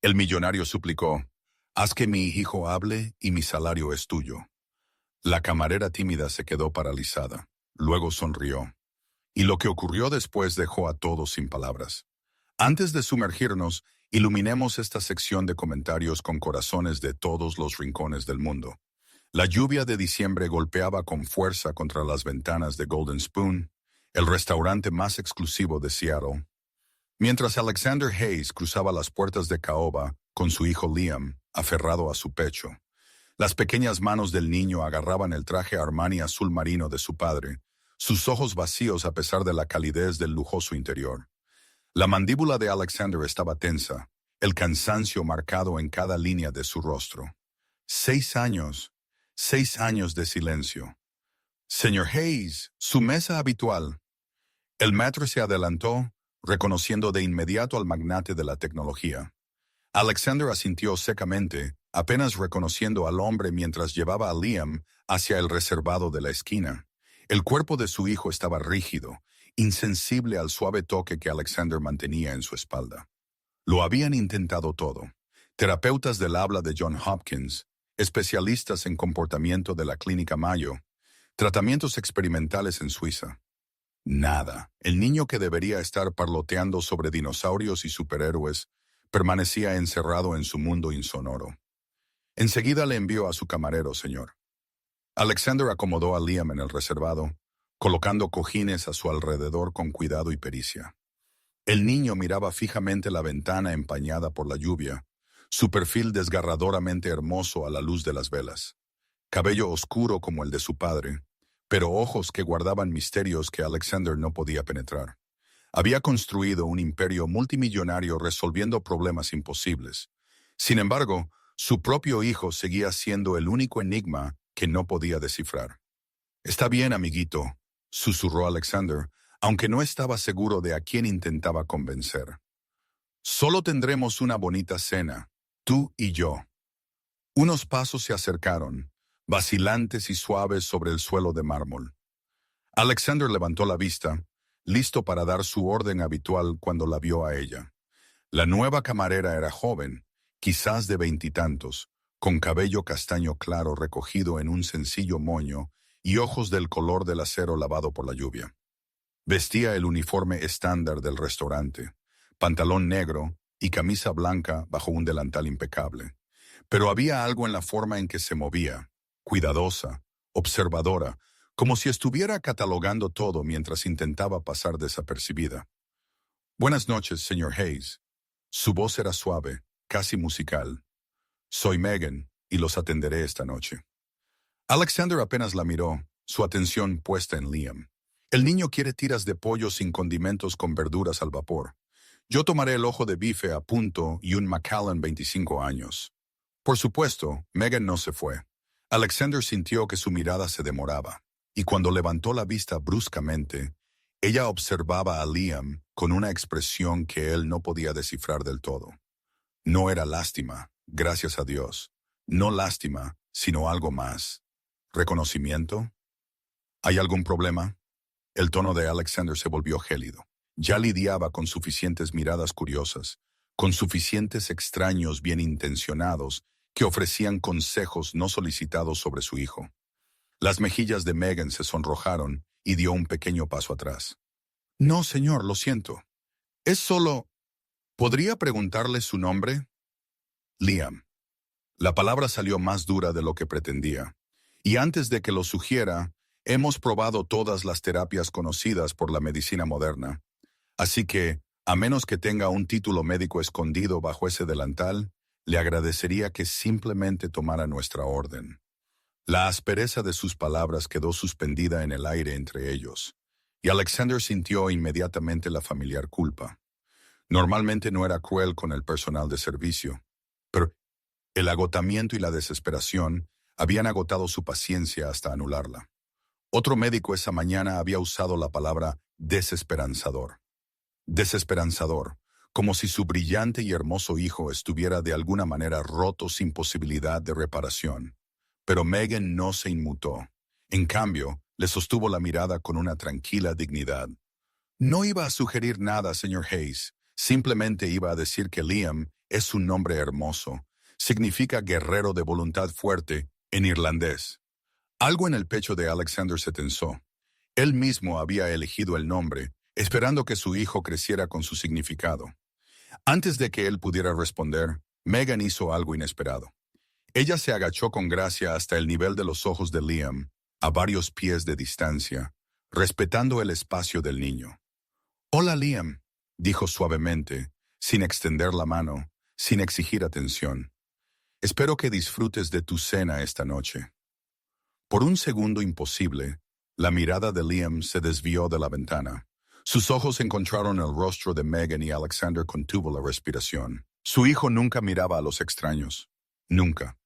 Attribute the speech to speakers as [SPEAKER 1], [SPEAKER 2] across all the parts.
[SPEAKER 1] El millonario suplicó, «Haz que mi hijo hable y mi salario es tuyo». La camarera tímida se quedó paralizada. Luego sonrió. Y lo que ocurrió después dejó a todos sin palabras. Antes de sumergirnos, iluminemos esta sección de comentarios con corazones de todos los rincones del mundo. La lluvia de diciembre golpeaba con fuerza contra las ventanas de Golden Spoon, el restaurante más exclusivo de Seattle. Mientras Alexander Hayes cruzaba las puertas de Caoba con su hijo Liam, aferrado a su pecho. Las pequeñas manos del niño agarraban el traje Armani azul marino de su padre, sus ojos vacíos a pesar de la calidez del lujoso interior. La mandíbula de Alexander estaba tensa, el cansancio marcado en cada línea de su rostro. 6 años, 6 años de silencio. «Señor Hayes, su mesa habitual». El maître se adelantó, reconociendo de inmediato al magnate de la tecnología. Alexander asintió secamente, apenas reconociendo al hombre mientras llevaba a Liam hacia el reservado de la esquina. El cuerpo de su hijo estaba rígido, insensible al suave toque que Alexander mantenía en su espalda. Lo habían intentado todo. Terapeutas del habla de Johns Hopkins, especialistas en comportamiento de la Clínica Mayo, tratamientos experimentales en Suiza. Nada. El niño que debería estar parloteando sobre dinosaurios y superhéroes permanecía encerrado en su mundo insonoro. Enseguida le envió a su camarero, señor. Alexander acomodó a Liam en el reservado, colocando cojines a su alrededor con cuidado y pericia. El niño miraba fijamente la ventana empañada por la lluvia, su perfil desgarradoramente hermoso a la luz de las velas. Cabello oscuro como el de su padre, pero ojos que guardaban misterios que Alexander no podía penetrar. Había construido un imperio multimillonario resolviendo problemas imposibles. Sin embargo, su propio hijo seguía siendo el único enigma que no podía descifrar. «Está bien, amiguito», susurró Alexander, aunque no estaba seguro de a quién intentaba convencer. «Solo tendremos una bonita cena, tú y yo». Unos pasos se acercaron, vacilantes y suaves sobre el suelo de mármol. Alexander levantó la vista, listo para dar su orden habitual cuando la vio a ella. La nueva camarera era joven, quizás de 20 y tantos, con cabello castaño claro recogido en un sencillo moño y ojos del color del acero lavado por la lluvia. Vestía el uniforme estándar del restaurante, pantalón negro y camisa blanca bajo un delantal impecable. Pero había algo en la forma en que se movía, cuidadosa, observadora, como si estuviera catalogando todo mientras intentaba pasar desapercibida. «Buenas noches, señor Hayes». Su voz era suave, casi musical. «Soy Megan, y los atenderé esta noche». Alexander apenas la miró, su atención puesta en Liam. «El niño quiere tiras de pollo sin condimentos con verduras al vapor. Yo tomaré el ojo de bife a punto y un Macallan 25 años». Por supuesto, Megan no se fue. Alexander sintió que su mirada se demoraba, y cuando levantó la vista bruscamente, ella observaba a Liam con una expresión que él no podía descifrar del todo. No era lástima, gracias a Dios. No lástima, sino algo más. ¿Reconocimiento? ¿Hay algún problema? El tono de Alexander se volvió gélido. Ya lidiaba con suficientes miradas curiosas, con suficientes extraños bien intencionados que ofrecían consejos no solicitados sobre su hijo. Las mejillas de Megan se sonrojaron y dio un pequeño paso atrás. «No, señor, lo siento. Es solo... ¿Podría preguntarle su nombre?» «Liam». La palabra salió más dura de lo que pretendía. Y antes de que lo sugiera, hemos probado todas las terapias conocidas por la medicina moderna. Así que, a menos que tenga un título médico escondido bajo ese delantal, le agradecería que simplemente tomara nuestra orden. La aspereza de sus palabras quedó suspendida en el aire entre ellos, y Alexander sintió inmediatamente la familiar culpa. Normalmente no era cruel con el personal de servicio, pero el agotamiento y la desesperación habían agotado su paciencia hasta anularla. Otro médico esa mañana había usado la palabra desesperanzador. Desesperanzador, como si su brillante y hermoso hijo estuviera de alguna manera roto sin posibilidad de reparación. Pero Megan no se inmutó. En cambio, le sostuvo la mirada con una tranquila dignidad. «No iba a sugerir nada, señor Hayes. Simplemente iba a decir que Liam es un nombre hermoso. Significa guerrero de voluntad fuerte en irlandés. Algo en el pecho de Alexander se tensó. Él mismo había elegido el nombre, esperando que su hijo creciera con su significado. Antes de que él pudiera responder, Megan hizo algo inesperado. Ella se agachó con gracia hasta el nivel de los ojos de Liam, a varios pies de distancia, respetando el espacio del niño. «Hola, Liam», dijo suavemente, sin extender la mano, sin exigir atención. «Espero que disfrutes de tu cena esta noche». Por un segundo imposible, la mirada de Liam se desvió de la ventana. Sus ojos encontraron el rostro de Megan y Alexander contuvo la respiración. Su hijo nunca miraba a los extraños. Nunca.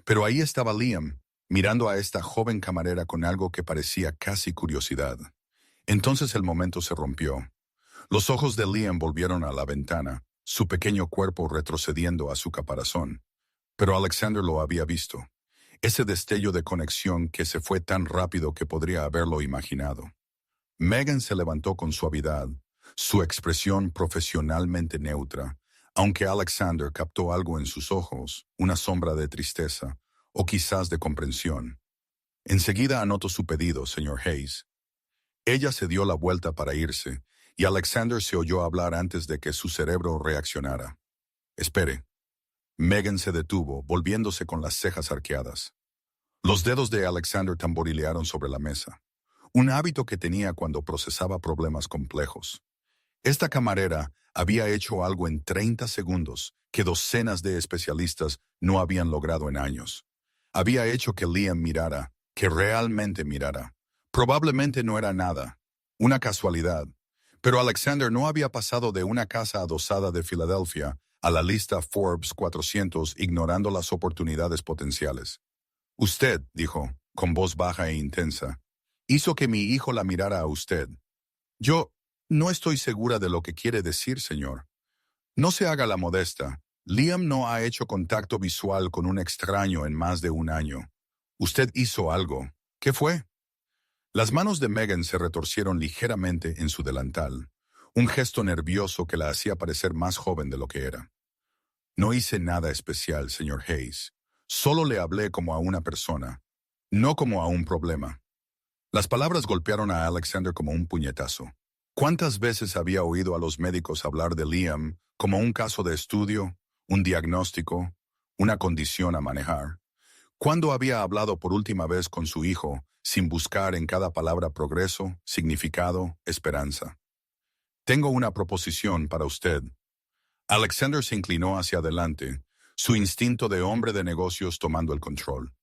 [SPEAKER 1] Pero ahí estaba Liam, mirando a esta joven camarera con algo que parecía casi curiosidad. Entonces el momento se rompió. Los ojos de Liam volvieron a la ventana, su pequeño cuerpo retrocediendo a su caparazón. Pero Alexander lo había visto. Ese destello de conexión que se fue tan rápido que podría haberlo imaginado. Megan se levantó con suavidad, su expresión profesionalmente neutra, aunque Alexander captó algo en sus ojos, una sombra de tristeza, o quizás de comprensión. «Enseguida anoto su pedido, señor Hayes». Ella se dio la vuelta para irse, y Alexander se oyó hablar antes de que su cerebro reaccionara. «Espere». Megan se detuvo, volviéndose con las cejas arqueadas. Los dedos de Alexander tamborilearon sobre la mesa, un hábito que tenía cuando procesaba problemas complejos. Esta camarera había hecho algo en 30 segundos que docenas de especialistas no habían logrado en años. Había hecho que Liam mirara, que realmente mirara. Probablemente no era nada, una casualidad, pero Alexander no había pasado de una casa adosada de Filadelfia a la lista Forbes 400 ignorando las oportunidades potenciales. «Usted», dijo, con voz baja e intensa, «hizo que mi hijo la mirara a usted». «Yo no estoy segura de lo que quiere decir, señor». «No se haga la modesta. Liam no ha hecho contacto visual con un extraño en más de un año. Usted hizo algo. ¿Qué fue?» Las manos de Megan se retorcieron ligeramente en su delantal, un gesto nervioso que la hacía parecer más joven de lo que era. «No hice nada especial, señor Hayes. Solo le hablé como a una persona, no como a un problema». Las palabras golpearon a Alexander como un puñetazo. ¿Cuántas veces había oído a los médicos hablar de Liam como un caso de estudio, un diagnóstico, una condición a manejar? ¿Cuándo había hablado por última vez con su hijo sin buscar en cada palabra progreso, significado, esperanza? «Tengo una proposición para usted». Alexander se inclinó hacia adelante, su instinto de hombre de negocios tomando el control.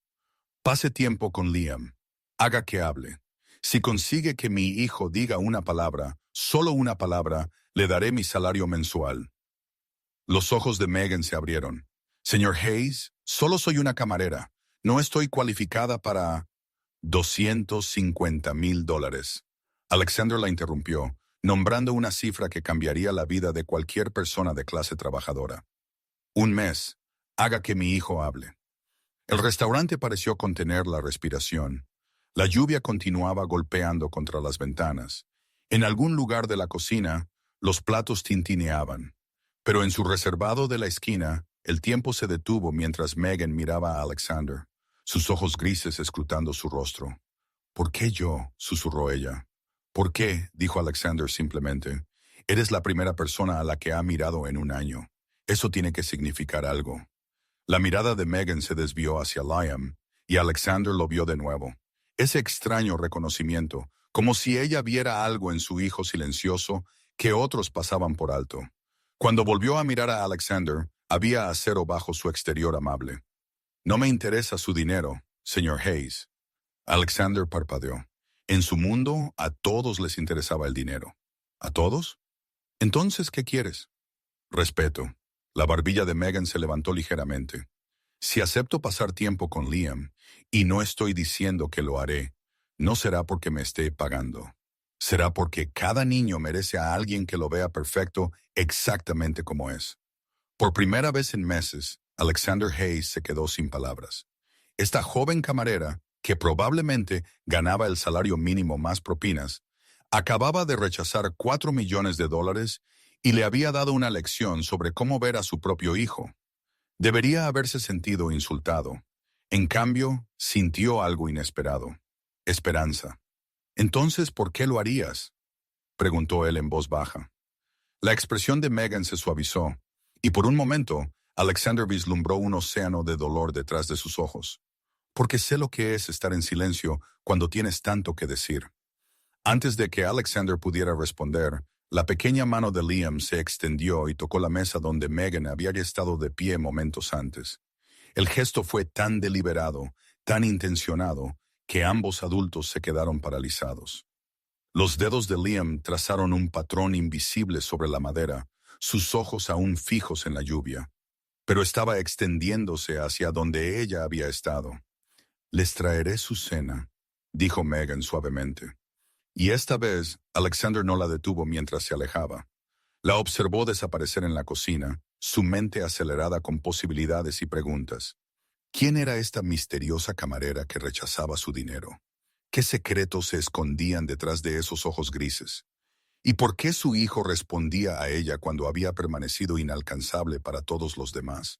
[SPEAKER 1] «Pase tiempo con Liam. Haga que hable. Si consigue que mi hijo diga una palabra, solo una palabra, le daré mi salario mensual». Los ojos de Megan se abrieron. «Señor Hayes, solo soy una camarera. No estoy cualificada para $250,000. Alexander la interrumpió, nombrando una cifra que cambiaría la vida de cualquier persona de clase trabajadora. «Un mes. Haga que mi hijo hable». El restaurante pareció contener la respiración. La lluvia continuaba golpeando contra las ventanas. En algún lugar de la cocina, los platos tintineaban. Pero en su reservado de la esquina, el tiempo se detuvo mientras Megan miraba a Alexander, sus ojos grises escrutando su rostro. «¿Por qué yo?», susurró ella. «¿Por qué?», dijo Alexander simplemente. «Eres la primera persona a la que ha mirado en un año. Eso tiene que significar algo». La mirada de Megan se desvió hacia Liam, y Alexander lo vio de nuevo. Ese extraño reconocimiento, como si ella viera algo en su hijo silencioso que otros pasaban por alto. Cuando volvió a mirar a Alexander, había acero bajo su exterior amable. «No me interesa su dinero, señor Hayes». Alexander parpadeó. En su mundo, a todos les interesaba el dinero. ¿A todos? Entonces, ¿qué quieres? «Respeto». La barbilla de Megan se levantó ligeramente. «Si acepto pasar tiempo con Liam, y no estoy diciendo que lo haré, no será porque me esté pagando. Será porque cada niño merece a alguien que lo vea perfecto exactamente como es». Por primera vez en meses, Alexander Hayes se quedó sin palabras. Esta joven camarera, que probablemente ganaba el salario mínimo más propinas, acababa de rechazar $4 millones y le había dado una lección sobre cómo ver a su propio hijo. Debería haberse sentido insultado. En cambio, sintió algo inesperado. Esperanza. «Entonces, ¿por qué lo harías?», preguntó él en voz baja. La expresión de Megan se suavizó, y por un momento, Alexander vislumbró un océano de dolor detrás de sus ojos. «Porque sé lo que es estar en silencio cuando tienes tanto que decir». Antes de que Alexander pudiera responder, la pequeña mano de Liam se extendió y tocó la mesa donde Megan había estado de pie momentos antes. El gesto fue tan deliberado, tan intencionado, que ambos adultos se quedaron paralizados. Los dedos de Liam trazaron un patrón invisible sobre la madera, sus ojos aún fijos en la lluvia, pero estaba extendiéndose hacia donde ella había estado. «Les traeré su cena», dijo Megan suavemente. Y esta vez, Alexander no la detuvo mientras se alejaba. La observó desaparecer en la cocina, su mente acelerada con posibilidades y preguntas. ¿Quién era esta misteriosa camarera que rechazaba su dinero? ¿Qué secretos se escondían detrás de esos ojos grises? ¿Y por qué su hijo respondía a ella cuando había permanecido inalcanzable para todos los demás?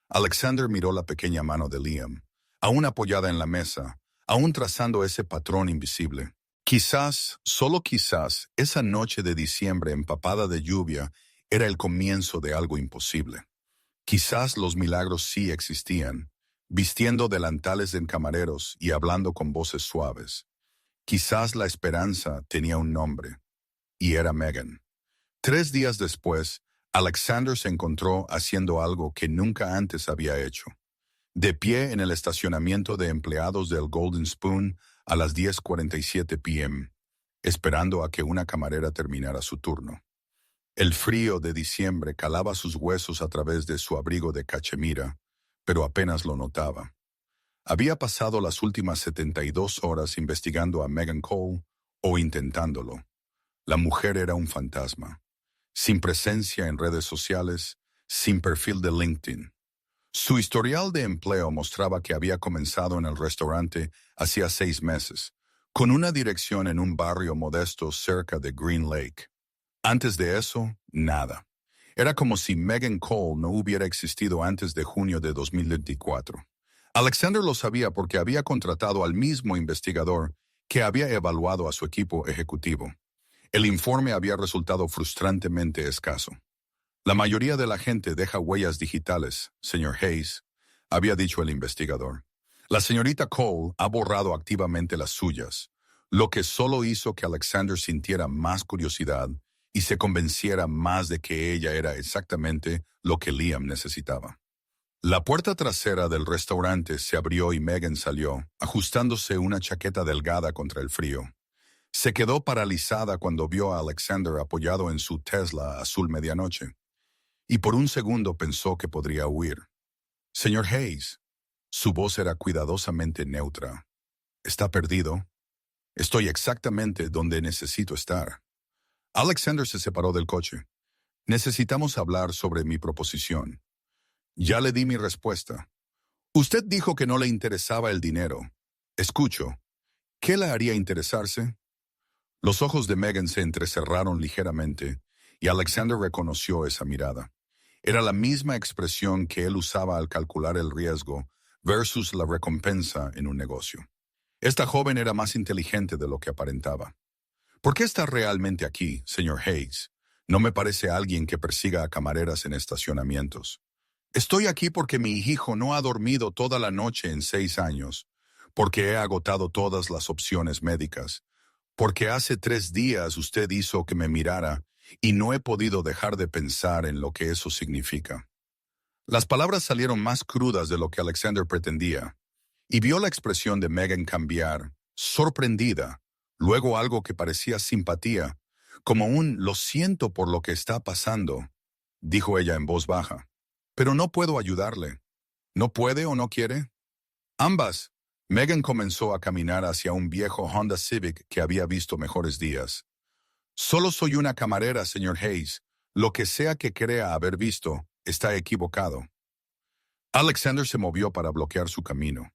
[SPEAKER 1] Alexander miró la pequeña mano de Liam, aún apoyada en la mesa, aún trazando ese patrón invisible. Quizás, solo quizás, esa noche de diciembre empapada de lluvia era el comienzo de algo imposible. Quizás los milagros sí existían, vistiendo delantales de camareros y hablando con voces suaves. Quizás la esperanza tenía un nombre, y era Megan. 3 días después, Alexander se encontró haciendo algo que nunca antes había hecho. De pie en el estacionamiento de empleados del Golden Spoon a las 10:47 p.m., esperando a que una camarera terminara su turno. El frío de diciembre calaba sus huesos a través de su abrigo de cachemira, pero apenas lo notaba. Había pasado las últimas 72 horas investigando a Megan Cole, o intentándolo. La mujer era un fantasma, sin presencia en redes sociales, sin perfil de LinkedIn. Su historial de empleo mostraba que había comenzado en el restaurante hacía 6 meses, con una dirección en un barrio modesto cerca de Green Lake. Antes de eso, nada. Era como si Megan Cole no hubiera existido antes de junio de 2024. Alexander lo sabía porque había contratado al mismo investigador que había evaluado a su equipo ejecutivo. El informe había resultado frustrantemente escaso. «La mayoría de la gente deja huellas digitales, señor Hayes», había dicho el investigador. «La señorita Cole ha borrado activamente las suyas, lo que solo hizo que Alexander sintiera más curiosidad y se convenciera más de que ella era exactamente lo que Liam necesitaba». La puerta trasera del restaurante se abrió y Megan salió, ajustándose una chaqueta delgada contra el frío. Se quedó paralizada cuando vio a Alexander apoyado en su Tesla azul medianoche. Y por un segundo pensó que podría huir. «Señor Hayes», su voz era cuidadosamente neutra. «¿Está perdido? Estoy exactamente donde necesito estar». Alexander se separó del coche. «Necesitamos hablar sobre mi proposición». «Ya le di mi respuesta. Usted dijo que no le interesaba el dinero. Escucho. ¿Qué le haría interesarse?». Los ojos de Megan se entrecerraron ligeramente, y Alexander reconoció esa mirada. Era la misma expresión que él usaba al calcular el riesgo versus la recompensa en un negocio. Esta joven era más inteligente de lo que aparentaba. «¿Por qué está realmente aquí, señor Hayes? No me parece alguien que persiga a camareras en estacionamientos». «Estoy aquí porque mi hijo no ha dormido toda la noche en 6 años, porque he agotado todas las opciones médicas, porque hace 3 días usted hizo que me mirara y no he podido dejar de pensar en lo que eso significa». Las palabras salieron más crudas de lo que Alexander pretendía, y vio la expresión de Megan cambiar, sorprendida, luego algo que parecía simpatía, como un «lo siento por lo que está pasando», dijo ella en voz baja. «Pero no puedo ayudarle». «¿No puede o no quiere?». «Ambas». Megan comenzó a caminar hacia un viejo Honda Civic que había visto mejores días. «Solo soy una camarera, señor Hayes. Lo que sea que crea haber visto, está equivocado». Alexander se movió para bloquear su camino.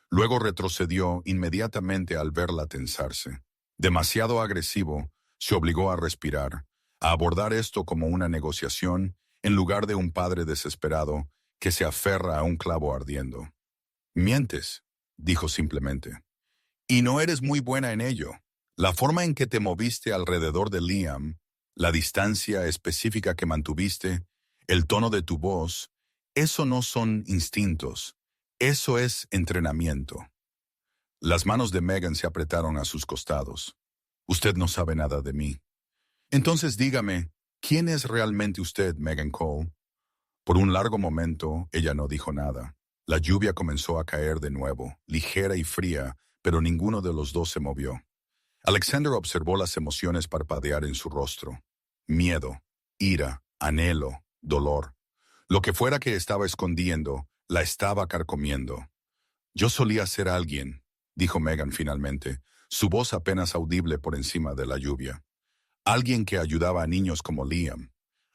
[SPEAKER 1] Luego retrocedió inmediatamente al verla tensarse. Demasiado agresivo, se obligó a respirar, a abordar esto como una negociación en lugar de un padre desesperado que se aferra a un clavo ardiendo. Mientes, dijo simplemente. Y no eres muy buena en ello. La forma en que te moviste alrededor de Liam, la distancia específica que mantuviste, el tono de tu voz, eso no son instintos, eso es entrenamiento. Las manos de Megan se apretaron a sus costados. Usted no sabe nada de mí. Entonces dígame, ¿quién es realmente usted, Megan Cole? Por un largo momento, ella no dijo nada. La lluvia comenzó a caer de nuevo, ligera y fría, pero ninguno de los dos se movió. Alexander observó las emociones parpadear en su rostro. Miedo, ira, anhelo, dolor. Lo que fuera que estaba escondiendo, la estaba carcomiendo. Yo solía ser alguien, dijo Megan finalmente, su voz apenas audible por encima de la lluvia. Alguien que ayudaba a niños como Liam.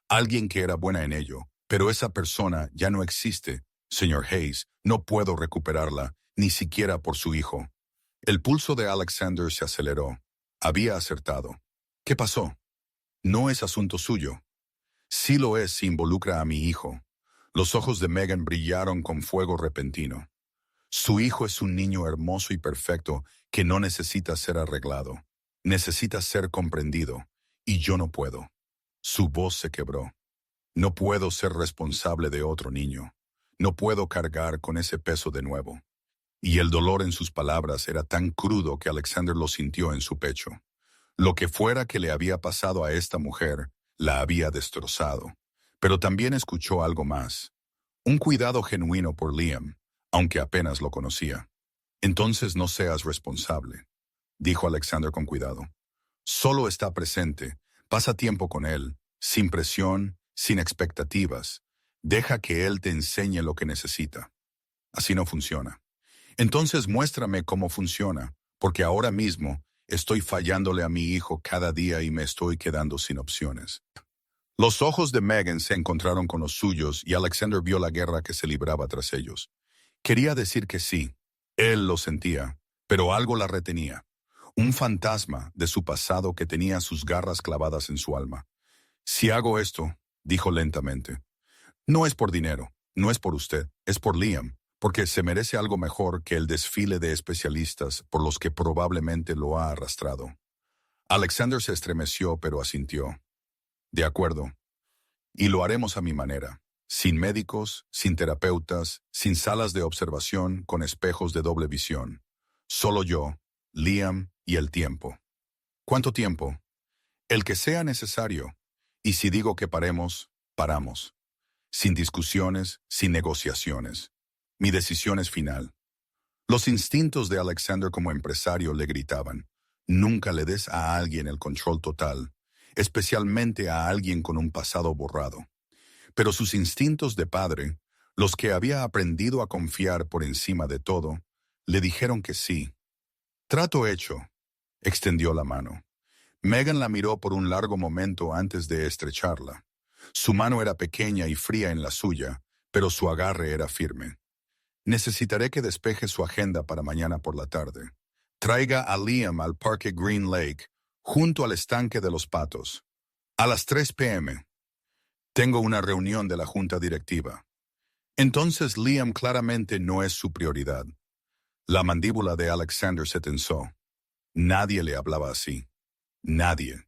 [SPEAKER 1] Alguien que era buena en ello. Pero esa persona ya no existe, señor Hayes. No puedo recuperarla, ni siquiera por su hijo. El pulso de Alexander se aceleró. Había acertado. ¿Qué pasó? No es asunto suyo. Sí lo es si involucra a mi hijo. Los ojos de Megan brillaron con fuego repentino. Su hijo es un niño hermoso y perfecto que no necesita ser arreglado. Necesita ser comprendido. Y yo no puedo. Su voz se quebró. No puedo ser responsable de otro niño. No puedo cargar con ese peso de nuevo. Y el dolor en sus palabras era tan crudo que Alexander lo sintió en su pecho. Lo que fuera que le había pasado a esta mujer, la había destrozado. Pero también escuchó algo más. Un cuidado genuino por Liam, aunque apenas lo conocía. Entonces no seas responsable, dijo Alexander con cuidado. Solo está presente, pasa tiempo con él, sin presión, sin expectativas. Deja que él te enseñe lo que necesita. Así no funciona. Entonces muéstrame cómo funciona, porque ahora mismo estoy fallándole a mi hijo cada día y me estoy quedando sin opciones. Los ojos de Megan se encontraron con los suyos y Alexander vio la guerra que se libraba tras ellos. Quería decir que sí, él lo sentía, pero algo la retenía. Un fantasma de su pasado que tenía sus garras clavadas en su alma. Si hago esto, dijo lentamente, no es por dinero, no es por usted, es por Liam, porque se merece algo mejor que el desfile de especialistas por los que probablemente lo ha arrastrado. Alexander se estremeció, pero asintió. De acuerdo. Y lo haremos a mi manera. Sin médicos, sin terapeutas, sin salas de observación con espejos de doble visión. Solo yo, Liam y el tiempo. ¿Cuánto tiempo? El que sea necesario. Y si digo que paremos, paramos. Sin discusiones, sin negociaciones. Mi decisión es final. Los instintos de Alexander como empresario le gritaban, nunca le des a alguien el control total, especialmente a alguien con un pasado borrado. Pero sus instintos de padre, los que había aprendido a confiar por encima de todo, le dijeron que sí. Trato hecho. Extendió la mano. Megan la miró por un largo momento antes de estrecharla. Su mano era pequeña y fría en la suya, pero su agarre era firme. Necesitaré que despeje su agenda para mañana por la tarde. Traiga a Liam al Parque Green Lake, junto al estanque de los patos. A las 3 p.m. Tengo una reunión de la junta directiva. Entonces Liam claramente no es su prioridad. La mandíbula de Alexander se tensó. Nadie le hablaba así. Nadie.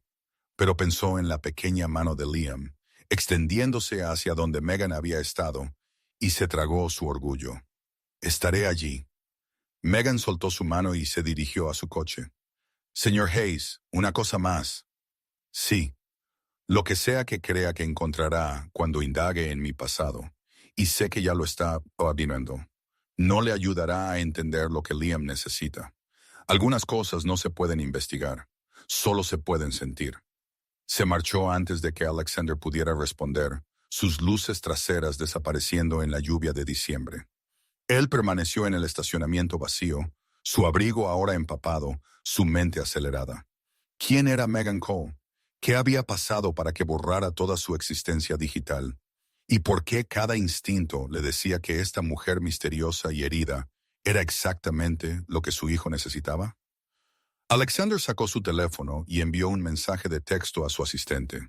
[SPEAKER 1] Pero pensó en la pequeña mano de Liam, extendiéndose hacia donde Megan había estado, y se tragó su orgullo. Estaré allí. Megan soltó su mano y se dirigió a su coche. Señor Hayes, una cosa más. Sí. Lo que sea que crea que encontrará cuando indague en mi pasado, y sé que ya lo está adivinando, no le ayudará a entender lo que Liam necesita. Algunas cosas no se pueden investigar, solo se pueden sentir. Se marchó antes de que Alexander pudiera responder, sus luces traseras desapareciendo en la lluvia de diciembre. Él permaneció en el estacionamiento vacío, su abrigo ahora empapado, su mente acelerada. ¿Quién era Megan Cole? ¿Qué había pasado para que borrara toda su existencia digital? ¿Y por qué cada instinto le decía que esta mujer misteriosa y herida era exactamente lo que su hijo necesitaba? Alexander sacó su teléfono y envió un mensaje de texto a su asistente.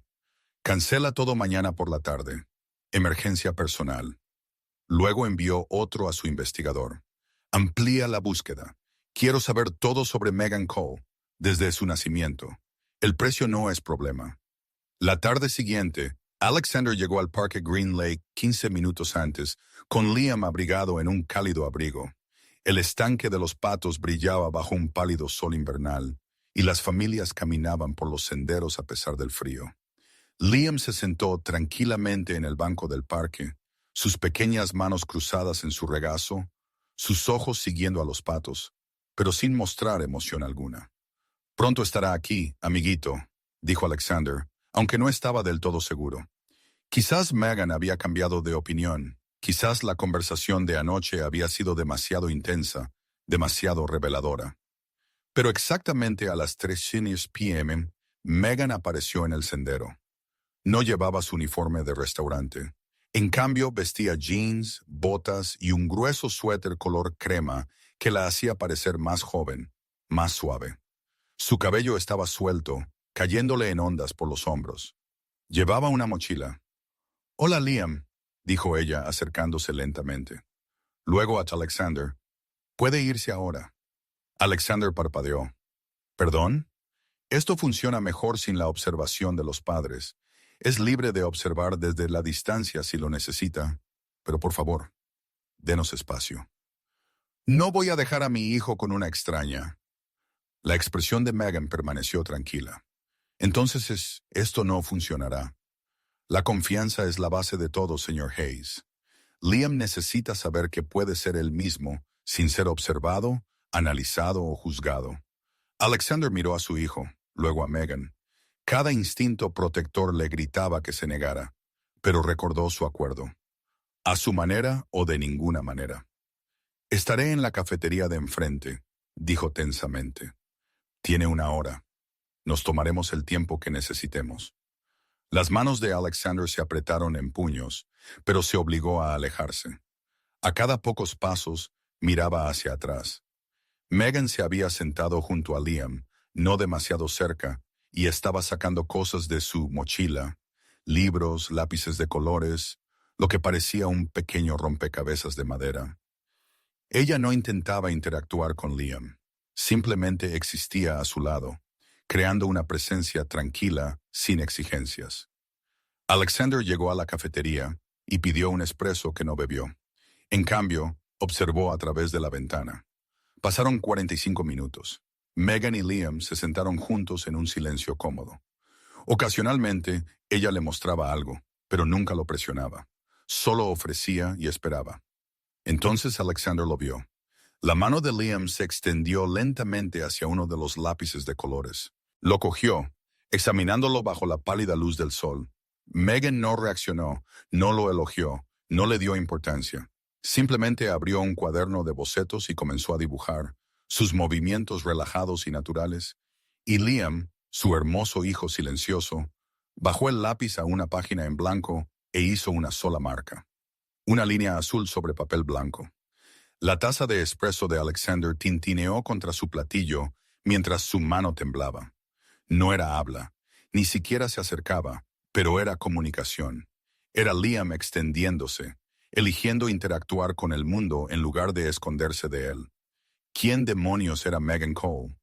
[SPEAKER 1] Cancela todo mañana por la tarde. Emergencia personal. Luego envió otro a su investigador. Amplía la búsqueda. Quiero saber todo sobre Megan Cole, desde su nacimiento. El precio no es problema. La tarde siguiente, Alexander llegó al parque Green Lake 15 minutos antes, con Liam abrigado en un cálido abrigo. El estanque de los patos brillaba bajo un pálido sol invernal, y las familias caminaban por los senderos a pesar del frío. Liam se sentó tranquilamente en el banco del parque, sus pequeñas manos cruzadas en su regazo, sus ojos siguiendo a los patos, pero sin mostrar emoción alguna. Pronto estará aquí, amiguito, dijo Alexander, aunque no estaba del todo seguro. Quizás Megan había cambiado de opinión, quizás la conversación de anoche había sido demasiado intensa, demasiado reveladora. Pero exactamente a las 3:00 p.m., Megan apareció en el sendero. No llevaba su uniforme de restaurante. En cambio, vestía jeans, botas y un grueso suéter color crema que la hacía parecer más joven, más suave. Su cabello estaba suelto, cayéndole en ondas por los hombros. Llevaba una mochila. «Hola, Liam», dijo ella acercándose lentamente. Luego a Alexander. «Puede irse ahora». Alexander parpadeó. «¿Perdón?» Esto funciona mejor sin la observación de los padres. Es libre de observar desde la distancia si lo necesita, pero por favor, denos espacio. «No voy a dejar a mi hijo con una extraña». La expresión de Megan permaneció tranquila. «Entonces esto no funcionará. La confianza es la base de todo, señor Hayes. Liam necesita saber que puede ser él mismo, sin ser observado, analizado o juzgado». Alexander miró a su hijo, luego a Megan. Cada instinto protector le gritaba que se negara, pero recordó su acuerdo. A su manera o de ninguna manera. «Estaré en la cafetería de enfrente», dijo tensamente. «Tiene una hora. Nos tomaremos el tiempo que necesitemos». Las manos de Alexander se apretaron en puños, pero se obligó a alejarse. A cada pocos pasos, miraba hacia atrás. Megan se había sentado junto a Liam, no demasiado cerca, y estaba sacando cosas de su mochila, libros, lápices de colores, lo que parecía un pequeño rompecabezas de madera. Ella no intentaba interactuar con Liam, simplemente existía a su lado, creando una presencia tranquila, sin exigencias. Alexander llegó a la cafetería y pidió un espresso que no bebió. En cambio, observó a través de la ventana. Pasaron 45 minutos. Megan y Liam se sentaron juntos en un silencio cómodo. Ocasionalmente, ella le mostraba algo, pero nunca lo presionaba. Solo ofrecía y esperaba. Entonces Alexander lo vio. La mano de Liam se extendió lentamente hacia uno de los lápices de colores. Lo cogió, examinándolo bajo la pálida luz del sol. Megan no reaccionó, no lo elogió, no le dio importancia. Simplemente abrió un cuaderno de bocetos y comenzó a dibujar, sus movimientos relajados y naturales. Y Liam, su hermoso hijo silencioso, bajó el lápiz a una página en blanco e hizo una sola marca. Una línea azul sobre papel blanco. La taza de espresso de Alexander tintineó contra su platillo mientras su mano temblaba. No era habla, ni siquiera se acercaba, pero era comunicación. Era Liam extendiéndose, eligiendo interactuar con el mundo en lugar de esconderse de él. ¿Quién demonios era Megan Cole?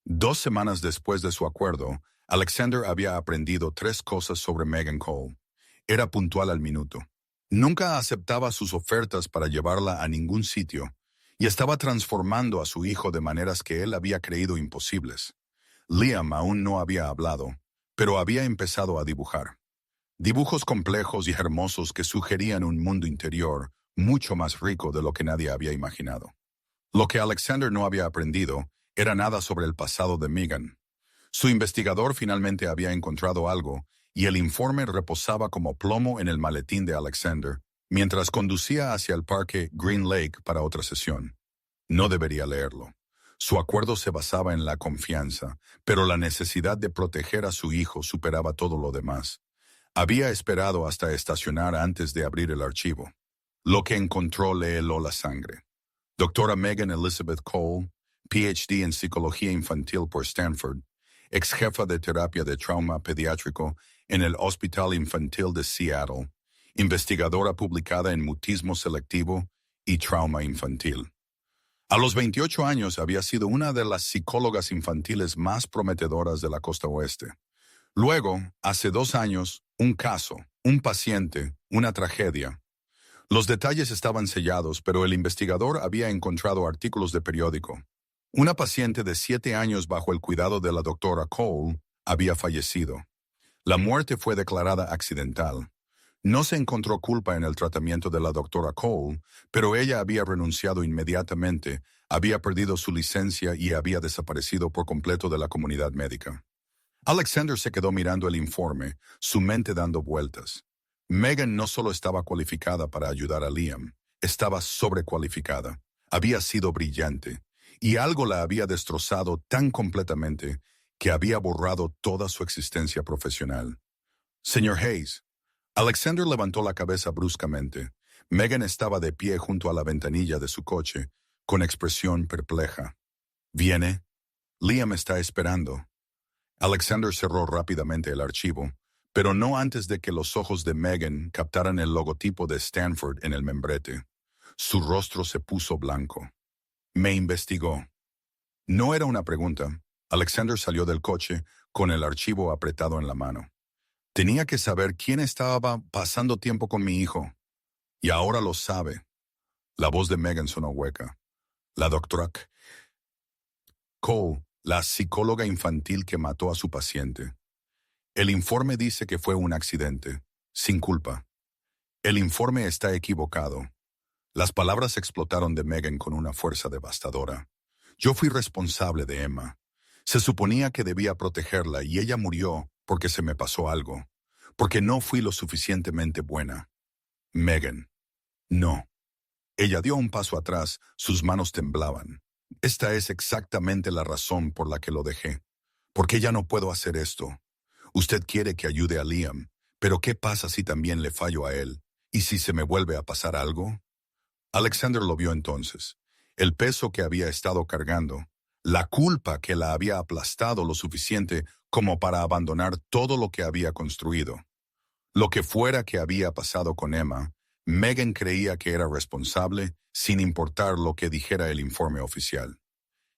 [SPEAKER 1] 2 semanas después de su acuerdo, Alexander había aprendido 3 cosas sobre Megan Cole. Era puntual al minuto. Nunca aceptaba sus ofertas para llevarla a ningún sitio, y estaba transformando a su hijo de maneras que él había creído imposibles. Liam aún no había hablado, pero había empezado a dibujar. Dibujos complejos y hermosos que sugerían un mundo interior mucho más rico de lo que nadie había imaginado. Lo que Alexander no había aprendido era nada sobre el pasado de Megan. Su investigador finalmente había encontrado algo, y el informe reposaba como plomo en el maletín de Alexander, mientras conducía hacia el parque Green Lake para otra sesión. No debería leerlo. Su acuerdo se basaba en la confianza, pero la necesidad de proteger a su hijo superaba todo lo demás. Había esperado hasta estacionar antes de abrir el archivo. Lo que encontró le heló la sangre. Doctora Megan Elizabeth Cole, Ph.D. en Psicología Infantil por Stanford, ex jefa de terapia de trauma pediátrico en el Hospital Infantil de Seattle, investigadora publicada en mutismo selectivo y trauma infantil. A los 28 años había sido una de las psicólogas infantiles más prometedoras de la costa oeste. Luego, hace 2 años, un caso, un paciente, una tragedia. Los detalles estaban sellados, pero el investigador había encontrado artículos de periódico. Una paciente de 7 años bajo el cuidado de la doctora Cole había fallecido. La muerte fue declarada accidental. No se encontró culpa en el tratamiento de la doctora Cole, pero ella había renunciado inmediatamente, había perdido su licencia y había desaparecido por completo de la comunidad médica. Alexander se quedó mirando el informe, su mente dando vueltas. Megan no solo estaba cualificada para ayudar a Liam, estaba sobrecualificada. Había sido brillante, y algo la había destrozado tan completamente que había borrado toda su existencia profesional. Señor Hayes. Alexander levantó la cabeza bruscamente. Megan estaba de pie junto a la ventanilla de su coche, con expresión perpleja. ¿Viene? Liam está esperando. Alexander cerró rápidamente el archivo, pero no antes de que los ojos de Megan captaran el logotipo de Stanford en el membrete. Su rostro se puso blanco. Me investigó. No era una pregunta. Alexander salió del coche con el archivo apretado en la mano. Tenía que saber quién estaba pasando tiempo con mi hijo. Y ahora lo sabe. La voz de Megan sonó hueca. La doctora Cole, la psicóloga infantil que mató a su paciente. El informe dice que fue un accidente, sin culpa. El informe está equivocado. Las palabras explotaron de Megan con una fuerza devastadora. Yo fui responsable de Emma. Se suponía que debía protegerla y ella murió porque se me pasó algo, porque no fui lo suficientemente buena. Megan. No. Ella dio un paso atrás, sus manos temblaban. Esta es exactamente la razón por la que lo dejé. Porque ya no puedo hacer esto. Usted quiere que ayude a Liam, pero ¿qué pasa si también le fallo a él? ¿Y si se me vuelve a pasar algo? Alexander lo vio entonces. El peso que había estado cargando, la culpa que la había aplastado lo suficiente como para abandonar todo lo que había construido. Lo que fuera que había pasado con Emma, Megan creía que era responsable sin importar lo que dijera el informe oficial.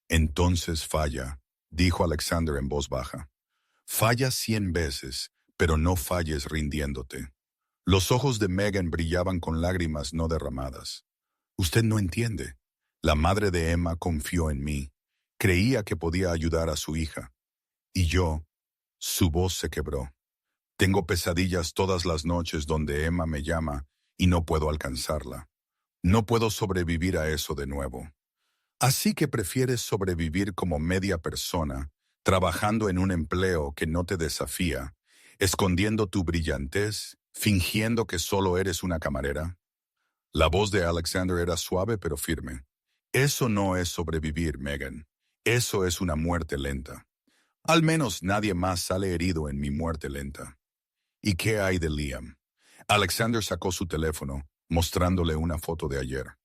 [SPEAKER 1] Entonces falla, dijo Alexander en voz baja. Falla 100 veces, pero no falles rindiéndote. Los ojos de Megan brillaban con lágrimas no derramadas. Usted no entiende. La madre de Emma confió en mí. Creía que podía ayudar a su hija. Y yo, su voz se quebró. Tengo pesadillas todas las noches donde Emma me llama y no puedo alcanzarla. No puedo sobrevivir a eso de nuevo. Así que prefieres sobrevivir como media persona, trabajando en un empleo que no te desafía, escondiendo tu brillantez, fingiendo que solo eres una camarera. La voz de Alexander era suave pero firme. Eso no es sobrevivir, Megan. Eso es una muerte lenta. Al menos nadie más sale herido en mi muerte lenta. ¿Y qué hay de Liam? Alexander sacó su teléfono, mostrándole una foto de ayer.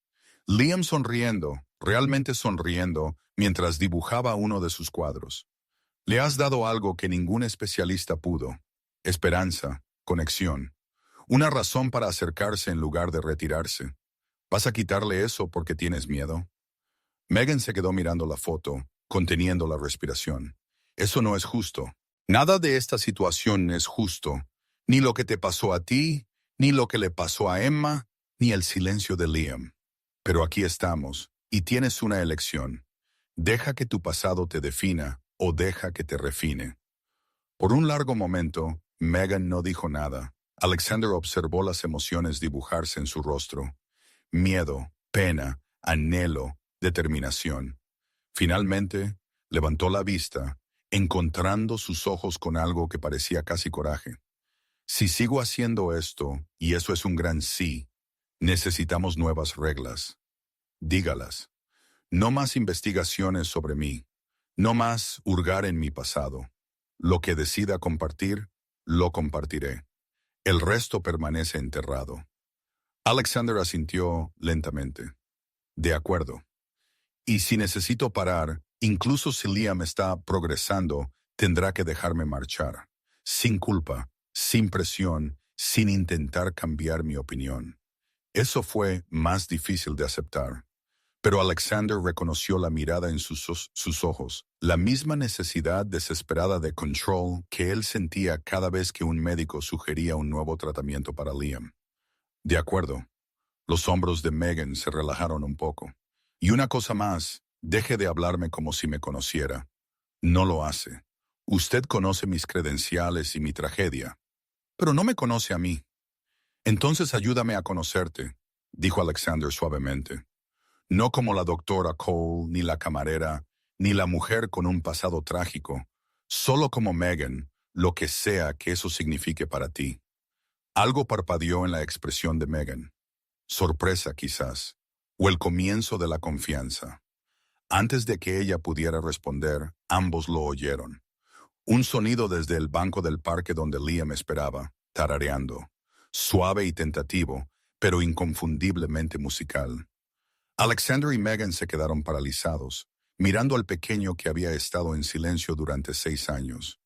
[SPEAKER 1] Liam sonriendo, realmente sonriendo, mientras dibujaba uno de sus cuadros. Le has dado algo que ningún especialista pudo. Esperanza, conexión. Una razón para acercarse en lugar de retirarse. ¿Vas a quitarle eso porque tienes miedo? Megan se quedó mirando la foto, conteniendo la respiración. Eso no es justo. Nada de esta situación es justo. Ni lo que te pasó a ti, ni lo que le pasó a Emma, ni el silencio de Liam. Pero aquí estamos, y tienes una elección. Deja que tu pasado te defina, o deja que te refine. Por un largo momento, Megan no dijo nada. Alexander observó las emociones dibujarse en su rostro. Miedo, pena, anhelo, determinación. Finalmente, levantó la vista, encontrando sus ojos con algo que parecía casi coraje. Si sigo haciendo esto, y eso es un gran sí, necesitamos nuevas reglas. Dígalas. No más investigaciones sobre mí. No más hurgar en mi pasado. Lo que decida compartir, lo compartiré. El resto permanece enterrado. Alexander asintió lentamente. De acuerdo. Y si necesito parar, incluso si Liam está progresando, tendrá que dejarme marchar. Sin culpa, sin presión, sin intentar cambiar mi opinión. Eso fue más difícil de aceptar. Pero Alexander reconoció la mirada en sus ojos, la misma necesidad desesperada de control que él sentía cada vez que un médico sugería un nuevo tratamiento para Liam. De acuerdo. Los hombros de Megan se relajaron un poco. Y una cosa más, deje de hablarme como si me conociera. No lo hace. Usted conoce mis credenciales y mi tragedia, pero no me conoce a mí. Entonces ayúdame a conocerte, dijo Alexander suavemente. No como la doctora Cole, ni la camarera, ni la mujer con un pasado trágico, solo como Megan, lo que sea que eso signifique para ti. Algo parpadeó en la expresión de Megan. Sorpresa quizás, o el comienzo de la confianza. Antes de que ella pudiera responder, ambos lo oyeron. Un sonido desde el banco del parque donde Liam esperaba, tarareando. Suave y tentativo, pero inconfundiblemente musical. Alexander y Megan se quedaron paralizados, mirando al pequeño que había estado en silencio durante 6 años.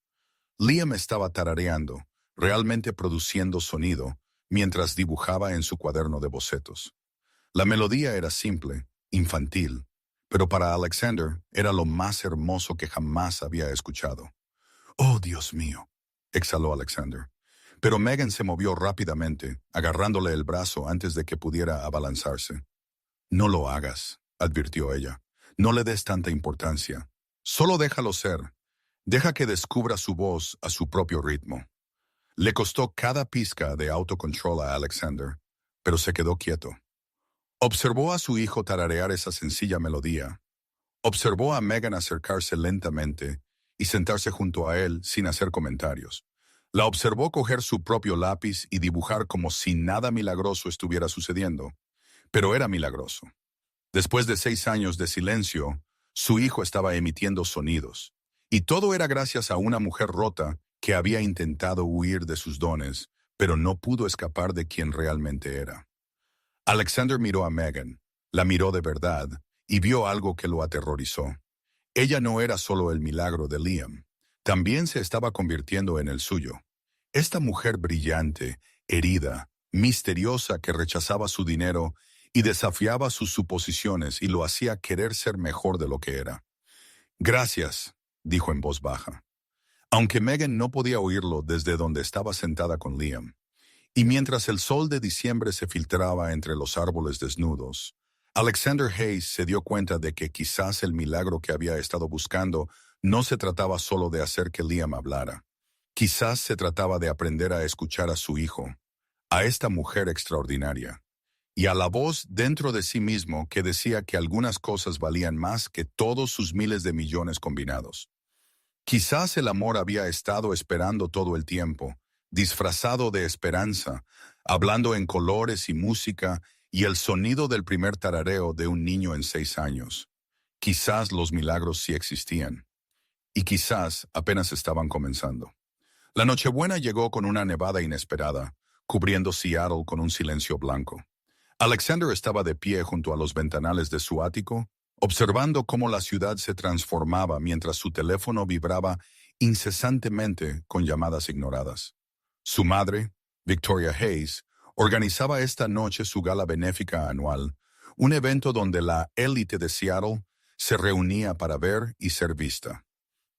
[SPEAKER 1] Liam estaba tarareando, realmente produciendo sonido, mientras dibujaba en su cuaderno de bocetos. La melodía era simple, infantil, pero para Alexander era lo más hermoso que jamás había escuchado. «Oh, Dios mío», exhaló Alexander. Pero Megan se movió rápidamente, agarrándole el brazo antes de que pudiera abalanzarse. «No lo hagas», advirtió ella. «No le des tanta importancia. Solo déjalo ser. Deja que descubra su voz a su propio ritmo». Le costó cada pizca de autocontrol a Alexander, pero se quedó quieto. Observó a su hijo tararear esa sencilla melodía. Observó a Megan acercarse lentamente y sentarse junto a él sin hacer comentarios. La observó coger su propio lápiz y dibujar como si nada milagroso estuviera sucediendo, pero era milagroso. Después de 6 años de silencio, su hijo estaba emitiendo sonidos, y todo era gracias a una mujer rota que había intentado huir de sus dones, pero no pudo escapar de quien realmente era. Alexander miró a Megan, la miró de verdad, y vio algo que lo aterrorizó. Ella no era solo el milagro de Liam, también se estaba convirtiendo en el suyo. Esta mujer brillante, herida, misteriosa que rechazaba su dinero y desafiaba sus suposiciones y lo hacía querer ser mejor de lo que era. «Gracias», dijo en voz baja. Aunque Megan no podía oírlo desde donde estaba sentada con Liam, y mientras el sol de diciembre se filtraba entre los árboles desnudos, Alexander Hayes se dio cuenta de que quizás el milagro que había estado buscando no se trataba solo de hacer que Liam hablara. Quizás se trataba de aprender a escuchar a su hijo, a esta mujer extraordinaria, y a la voz dentro de sí mismo que decía que algunas cosas valían más que todos sus miles de millones combinados. Quizás el amor había estado esperando todo el tiempo, disfrazado de esperanza, hablando en colores y música y el sonido del primer tarareo de un niño en 6 años. Quizás los milagros sí existían, y quizás apenas estaban comenzando. La Nochebuena llegó con una nevada inesperada, cubriendo Seattle con un silencio blanco. Alexander estaba de pie junto a los ventanales de su ático, observando cómo la ciudad se transformaba mientras su teléfono vibraba incesantemente con llamadas ignoradas. Su madre, Victoria Hayes, organizaba esta noche su gala benéfica anual, un evento donde la élite de Seattle se reunía para ver y ser vista.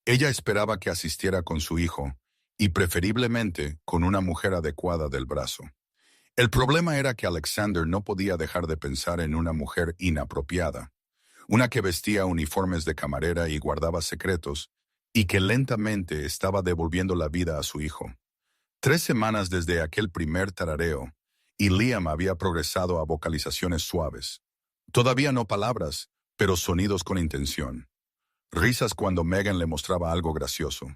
[SPEAKER 1] Ella esperaba que asistiera con su hijo, y preferiblemente con una mujer adecuada del brazo. El problema era que Alexander no podía dejar de pensar en una mujer inapropiada, una que vestía uniformes de camarera y guardaba secretos, y que lentamente estaba devolviendo la vida a su hijo. 3 semanas desde aquel primer tarareo, y Liam había progresado a vocalizaciones suaves. Todavía no palabras, pero sonidos con intención. Risas cuando Megan le mostraba algo gracioso.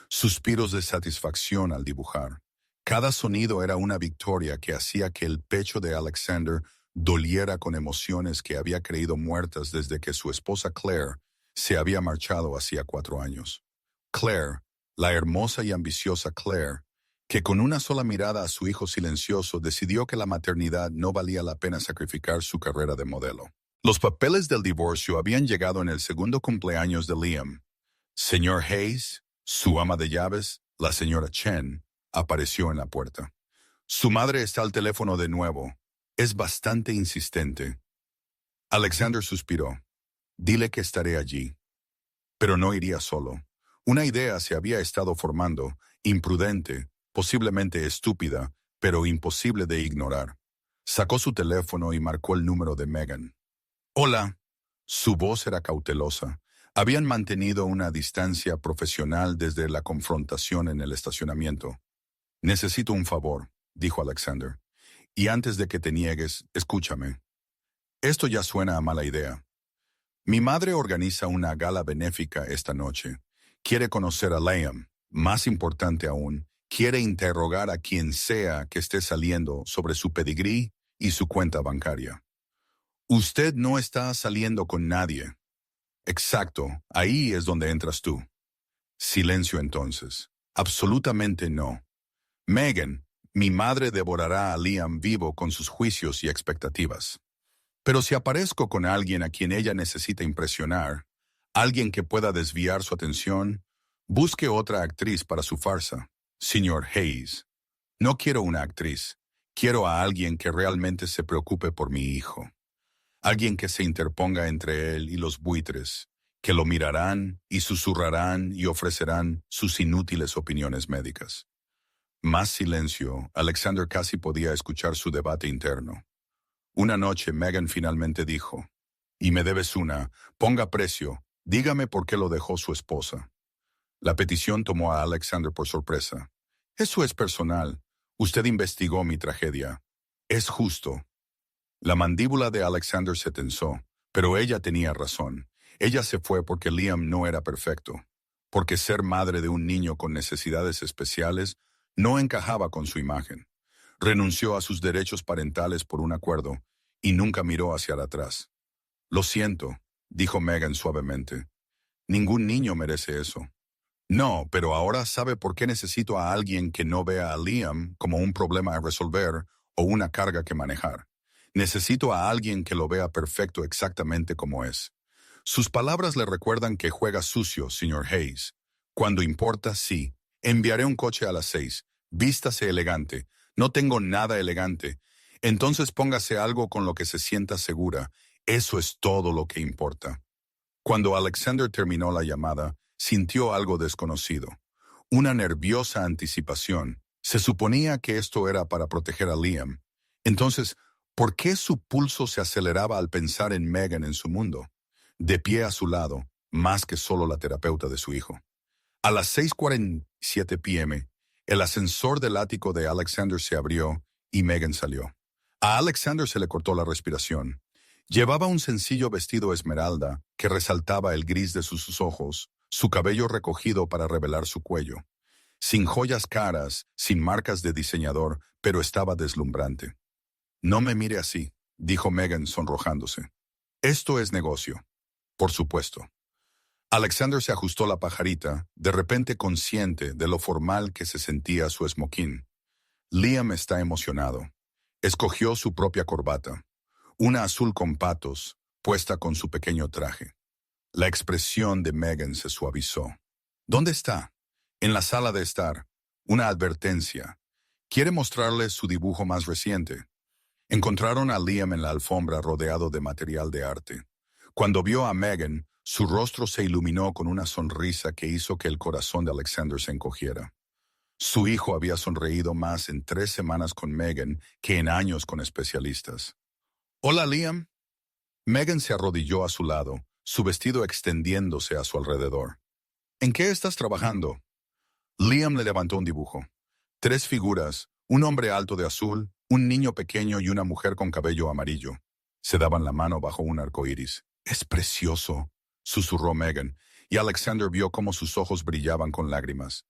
[SPEAKER 1] Suspiros de satisfacción al dibujar. Cada sonido era una victoria que hacía que el pecho de Alexander doliera con emociones que había creído muertas desde que su esposa Claire se había marchado hacía 4 años. Claire, la hermosa y ambiciosa Claire, que con una sola mirada a su hijo silencioso decidió que la maternidad no valía la pena sacrificar su carrera de modelo. Los papeles del divorcio habían llegado en el segundo cumpleaños de Liam. Señor Hayes, su ama de llaves, la señora Chen, apareció en la puerta. Su madre está al teléfono de nuevo. Es bastante insistente. Alexander suspiró. Dile que estaré allí. Pero no iría solo. Una idea se había estado formando, imprudente, posiblemente estúpida, pero imposible de ignorar. Sacó su teléfono y marcó el número de Megan. Hola. Su voz era cautelosa. Habían mantenido una distancia profesional desde la confrontación en el estacionamiento. Necesito un favor, dijo Alexander. Y antes de que te niegues, escúchame. Esto ya suena a mala idea. Mi madre organiza una gala benéfica esta noche. Quiere conocer a Liam. Más importante aún, quiere interrogar a quien sea que esté saliendo sobre su pedigrí y su cuenta bancaria. Usted no está saliendo con nadie. Exacto, ahí es donde entras tú. Silencio entonces. Absolutamente no. Megan, mi madre devorará a Liam vivo con sus juicios y expectativas. Pero si aparezco con alguien a quien ella necesita impresionar, alguien que pueda desviar su atención, busque otra actriz para su farsa. Señor Hayes, no quiero una actriz. Quiero a alguien que realmente se preocupe por mi hijo. Alguien que se interponga entre él y los buitres, que lo mirarán y susurrarán y ofrecerán sus inútiles opiniones médicas. Más silencio. Alexander casi podía escuchar su debate interno. Una noche Megan finalmente dijo, y me debes una, ponga precio, dígame por qué lo dejó su esposa. La petición tomó a Alexander por sorpresa. Eso es personal. Usted investigó mi tragedia. Es justo. La mandíbula de Alexander se tensó, pero ella tenía razón. Ella se fue porque Liam no era perfecto, porque ser madre de un niño con necesidades especiales no encajaba con su imagen. Renunció a sus derechos parentales por un acuerdo y nunca miró hacia atrás. Lo siento, dijo Megan suavemente. Ningún niño merece eso. No, pero ahora sabe por qué necesito a alguien que no vea a Liam como un problema a resolver o una carga que manejar. Necesito a alguien que lo vea perfecto exactamente como es. Sus palabras le recuerdan que juega sucio, señor Hayes. Cuando importa, sí. Enviaré un coche a las 6. Vístase elegante. No tengo nada elegante. Entonces póngase algo con lo que se sienta segura. Eso es todo lo que importa. Cuando Alexander terminó la llamada, sintió algo desconocido. Una nerviosa anticipación. Se suponía que esto era para proteger a Liam. Entonces, ¿por qué su pulso se aceleraba al pensar en Megan en su mundo? De pie a su lado, más que solo la terapeuta de su hijo. A las 6:47 p.m., el ascensor del ático de Alexander se abrió y Megan salió. A Alexander se le cortó la respiración. Llevaba un sencillo vestido esmeralda que resaltaba el gris de sus ojos, su cabello recogido para revelar su cuello. Sin joyas caras, sin marcas de diseñador, pero estaba deslumbrante. No me mire así, dijo Megan sonrojándose. Esto es negocio. Por supuesto. Alexander se ajustó la pajarita, de repente consciente de lo formal que se sentía su esmoquín. Liam está emocionado. Escogió su propia corbata, una azul con patos, puesta con su pequeño traje. La expresión de Megan se suavizó. ¿Dónde está? En la sala de estar. Una advertencia. Quiere mostrarle su dibujo más reciente. Encontraron a Liam en la alfombra rodeado de material de arte. Cuando vio a Megan, su rostro se iluminó con una sonrisa que hizo que el corazón de Alexander se encogiera. Su hijo había sonreído más en 3 semanas con Megan que en años con especialistas. «Hola, Liam». Megan se arrodilló a su lado, su vestido extendiéndose a su alrededor. «¿En qué estás trabajando?» Liam le levantó un dibujo. 3 figuras, un hombre alto de azul, un niño pequeño y una mujer con cabello amarillo. Se daban la mano bajo un arco iris. «Es precioso», susurró Megan, y Alexander vio cómo sus ojos brillaban con lágrimas.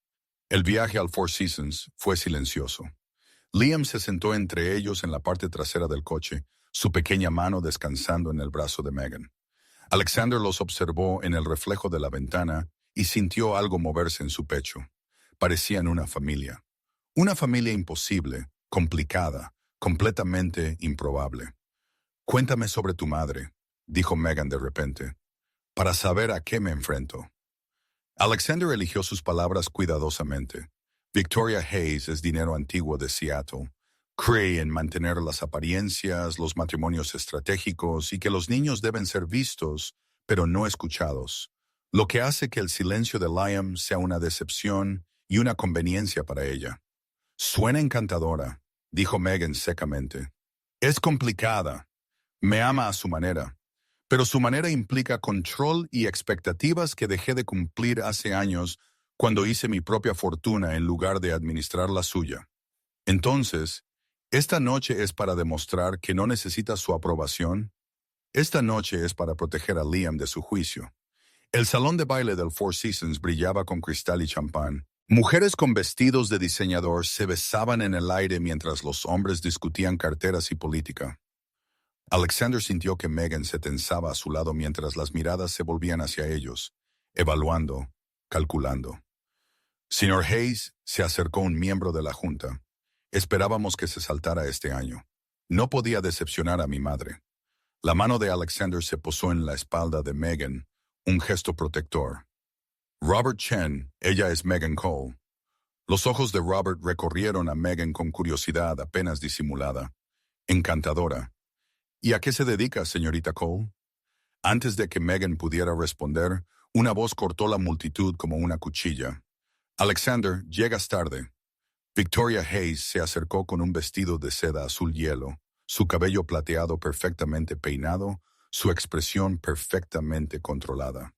[SPEAKER 1] El viaje al Four Seasons fue silencioso. Liam se sentó entre ellos en la parte trasera del coche, su pequeña mano descansando en el brazo de Megan. Alexander los observó en el reflejo de la ventana y sintió algo moverse en su pecho. Parecían una familia. Una familia imposible, complicada, completamente improbable. «Cuéntame sobre tu madre», dijo Megan de repente, «para saber a qué me enfrento». Alexander eligió sus palabras cuidadosamente. Victoria Hayes es dinero antiguo de Seattle. Cree en mantener las apariencias, los matrimonios estratégicos y que los niños deben ser vistos, pero no escuchados, lo que hace que el silencio de Liam sea una decepción y una conveniencia para ella. Suena encantadora, dijo Megan secamente. Es complicada. Me ama a su manera. Pero su manera implica control y expectativas que dejé de cumplir hace años cuando hice mi propia fortuna en lugar de administrar la suya. Entonces, ¿esta noche es para demostrar que no necesita su aprobación? Esta noche es para proteger a Liam de su juicio. El salón de baile del Four Seasons brillaba con cristal y champán. Mujeres con vestidos de diseñador se besaban en el aire mientras los hombres discutían carteras y política. Alexander sintió que Megan se tensaba a su lado mientras las miradas se volvían hacia ellos, evaluando, calculando. Señor Hayes, se acercó un miembro de la junta. Esperábamos que se saltara este año. No podía decepcionar a mi madre. La mano de Alexander se posó en la espalda de Megan, un gesto protector. Robert Chen, ella es Megan Cole. Los ojos de Robert recorrieron a Megan con curiosidad apenas disimulada. Encantadora. ¿Y a qué se dedica, señorita Cole? Antes de que Megan pudiera responder, una voz cortó la multitud como una cuchilla. Alexander, llegas tarde. Victoria Hayes se acercó con un vestido de seda azul hielo, su cabello plateado perfectamente peinado, su expresión perfectamente controlada.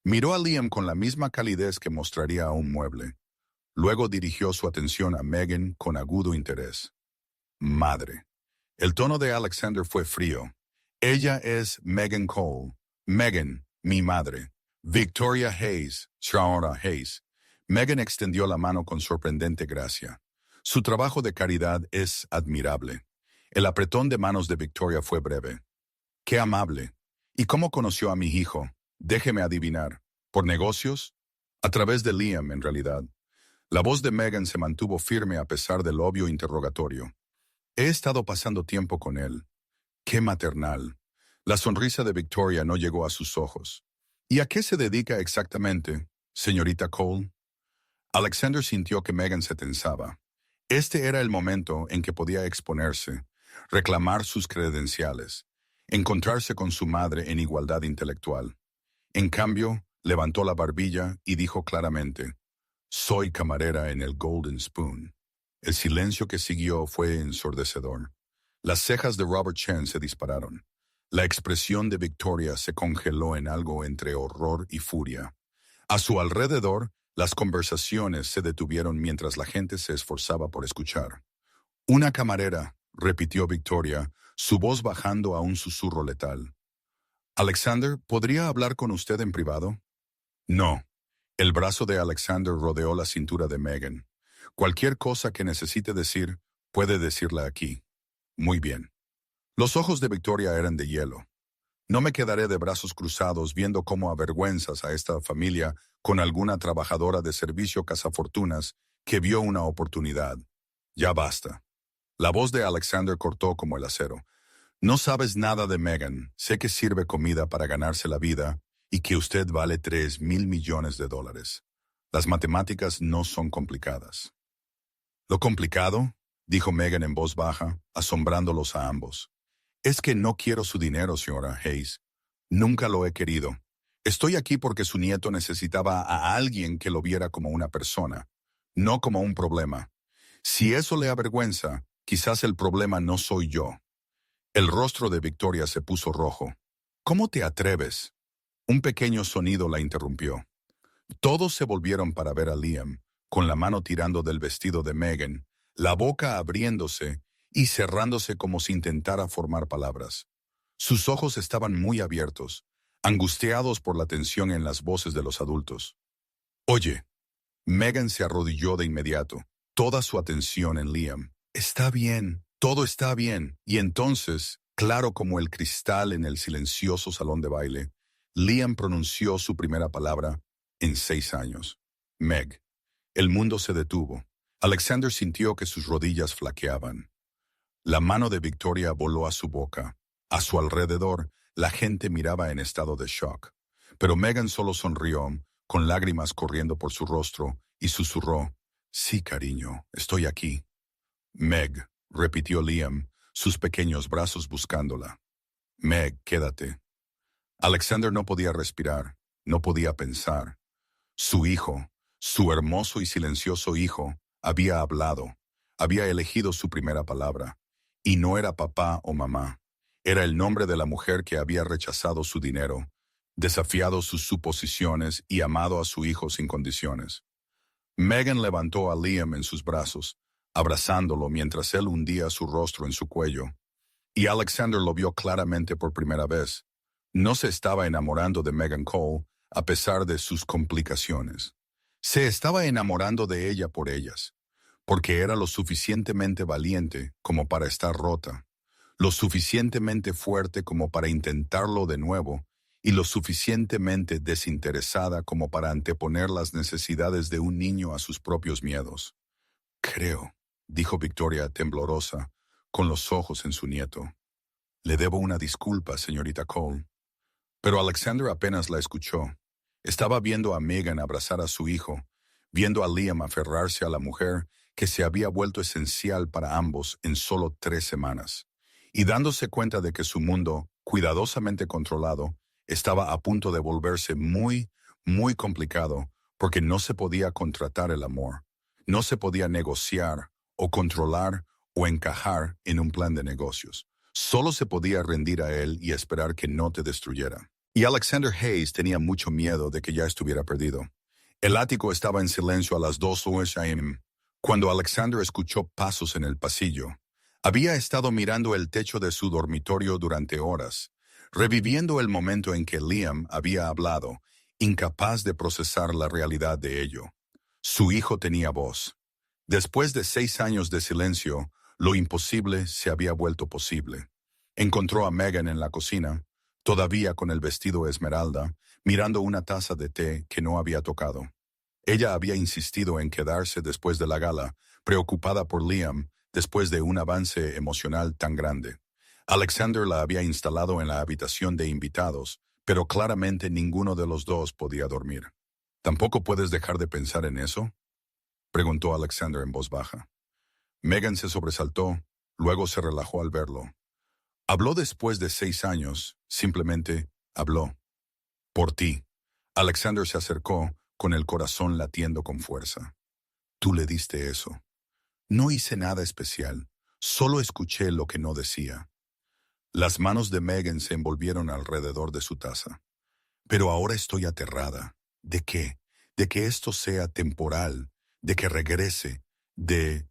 [SPEAKER 1] Miró a Liam con la misma calidez que mostraría a un mueble. Luego dirigió su atención a Megan con agudo interés. Madre. El tono de Alexander fue frío. Ella es Megan Cole. Megan, mi madre. Victoria Hayes, Señora Hayes. Megan extendió la mano con sorprendente gracia. Su trabajo de caridad es admirable. El apretón de manos de Victoria fue breve. ¡Qué amable! ¿Y cómo conoció a mi hijo? Déjeme adivinar. ¿Por negocios? A través de Liam, en realidad. La voz de Megan se mantuvo firme a pesar del obvio interrogatorio. He estado pasando tiempo con él. ¡Qué maternal! La sonrisa de Victoria no llegó a sus ojos. ¿Y a qué se dedica exactamente, señorita Cole? Alexander sintió que Megan se tensaba. Este era el momento en que podía exponerse, reclamar sus credenciales, encontrarse con su madre en igualdad intelectual. En cambio, levantó la barbilla y dijo claramente, «Soy camarera en el Golden Spoon». El silencio que siguió fue ensordecedor. Las cejas de Robert Chen se dispararon. La expresión de Victoria se congeló en algo entre horror y furia. A su alrededor, las conversaciones se detuvieron mientras la gente se esforzaba por escuchar. «Una camarera», repitió Victoria, su voz bajando a un susurro letal. «Alexander, ¿podría hablar con usted en privado?» «No». El brazo de Alexander rodeó la cintura de Megan. «Cualquier cosa que necesite decir, puede decirla aquí». «Muy bien». Los ojos de Victoria eran de hielo. «No me quedaré de brazos cruzados viendo cómo avergüenzas a esta familia con alguna trabajadora de servicio cazafortunas que vio una oportunidad. Ya basta». La voz de Alexander cortó como el acero. «No sabes nada de Megan. Sé que sirve comida para ganarse la vida y que usted vale $3,000 millones. Las matemáticas no son complicadas». «¿Lo complicado?», dijo Megan en voz baja, asombrándolos a ambos. «Es que no quiero su dinero, señora Hayes. Nunca lo he querido. Estoy aquí porque su nieto necesitaba a alguien que lo viera como una persona, no como un problema. Si eso le avergüenza, quizás el problema no soy yo». El rostro de Victoria se puso rojo. «¿Cómo te atreves?». Un pequeño sonido la interrumpió. Todos se volvieron para ver a Liam, con la mano tirando del vestido de Megan, la boca abriéndose y cerrándose como si intentara formar palabras. Sus ojos estaban muy abiertos, angustiados por la tensión en las voces de los adultos. «Oye». Megan se arrodilló de inmediato, toda su atención en Liam. «Está bien, todo está bien». Y entonces, claro como el cristal en el silencioso salón de baile, Liam pronunció su primera palabra en 6 años. «Meg». El mundo se detuvo. Alexander sintió que sus rodillas flaqueaban. La mano de Victoria voló a su boca. A su alrededor, la gente miraba en estado de shock. Pero Megan solo sonrió, con lágrimas corriendo por su rostro, y susurró, Sí, cariño, estoy aquí. Meg, repitió Liam, sus pequeños brazos buscándola. Meg, quédate. Alexander no podía respirar, no podía pensar. Su hijo, su hermoso y silencioso hijo, había hablado, había elegido su primera palabra, y no era papá o mamá. Era el nombre de la mujer que había rechazado su dinero, desafiado sus suposiciones y amado a su hijo sin condiciones. Megan levantó a Liam en sus brazos, abrazándolo mientras él hundía su rostro en su cuello. Y Alexander lo vio claramente por primera vez. No se estaba enamorando de Megan Cole, a pesar de sus complicaciones. Se estaba enamorando de ella por ellas, porque era lo suficientemente valiente como para estar rota, lo suficientemente fuerte como para intentarlo de nuevo, y lo suficientemente desinteresada como para anteponer las necesidades de un niño a sus propios miedos. Creo, dijo Victoria temblorosa, con los ojos en su nieto. Le debo una disculpa, señorita Cole. Pero Alexander apenas la escuchó. Estaba viendo a Megan abrazar a su hijo, viendo a Liam aferrarse a la mujer que se había vuelto esencial para ambos en solo 3 semanas, y dándose cuenta de que su mundo, cuidadosamente controlado, estaba a punto de volverse muy, muy complicado porque no se podía contratar el amor, no se podía negociar o controlar o encajar en un plan de negocios. Solo se podía rendir a él y esperar que no te destruyera. Y Alexander Hayes tenía mucho miedo de que ya estuviera perdido. El ático estaba en silencio a las 2 a.m. cuando Alexander escuchó pasos en el pasillo. Había estado mirando el techo de su dormitorio durante horas, reviviendo el momento en que Liam había hablado, incapaz de procesar la realidad de ello. Su hijo tenía voz. Después de 6 años de silencio, lo imposible se había vuelto posible. Encontró a Megan en la cocina, todavía con el vestido esmeralda, mirando una taza de té que no había tocado. Ella había insistido en quedarse después de la gala, preocupada por Liam, después de un avance emocional tan grande. Alexander la había instalado en la habitación de invitados, pero claramente ninguno de los dos podía dormir. ¿Tampoco puedes dejar de pensar en eso?, preguntó Alexander en voz baja. Megan se sobresaltó, luego se relajó al verlo. Habló después de 6 años, simplemente habló. Por ti. Alexander se acercó, con el corazón latiendo con fuerza. Tú le diste eso. No hice nada especial, solo escuché lo que no decía. Las manos de Megan se envolvieron alrededor de su taza. Pero ahora estoy aterrada. ¿De qué? De que esto sea temporal, de que regrese, de...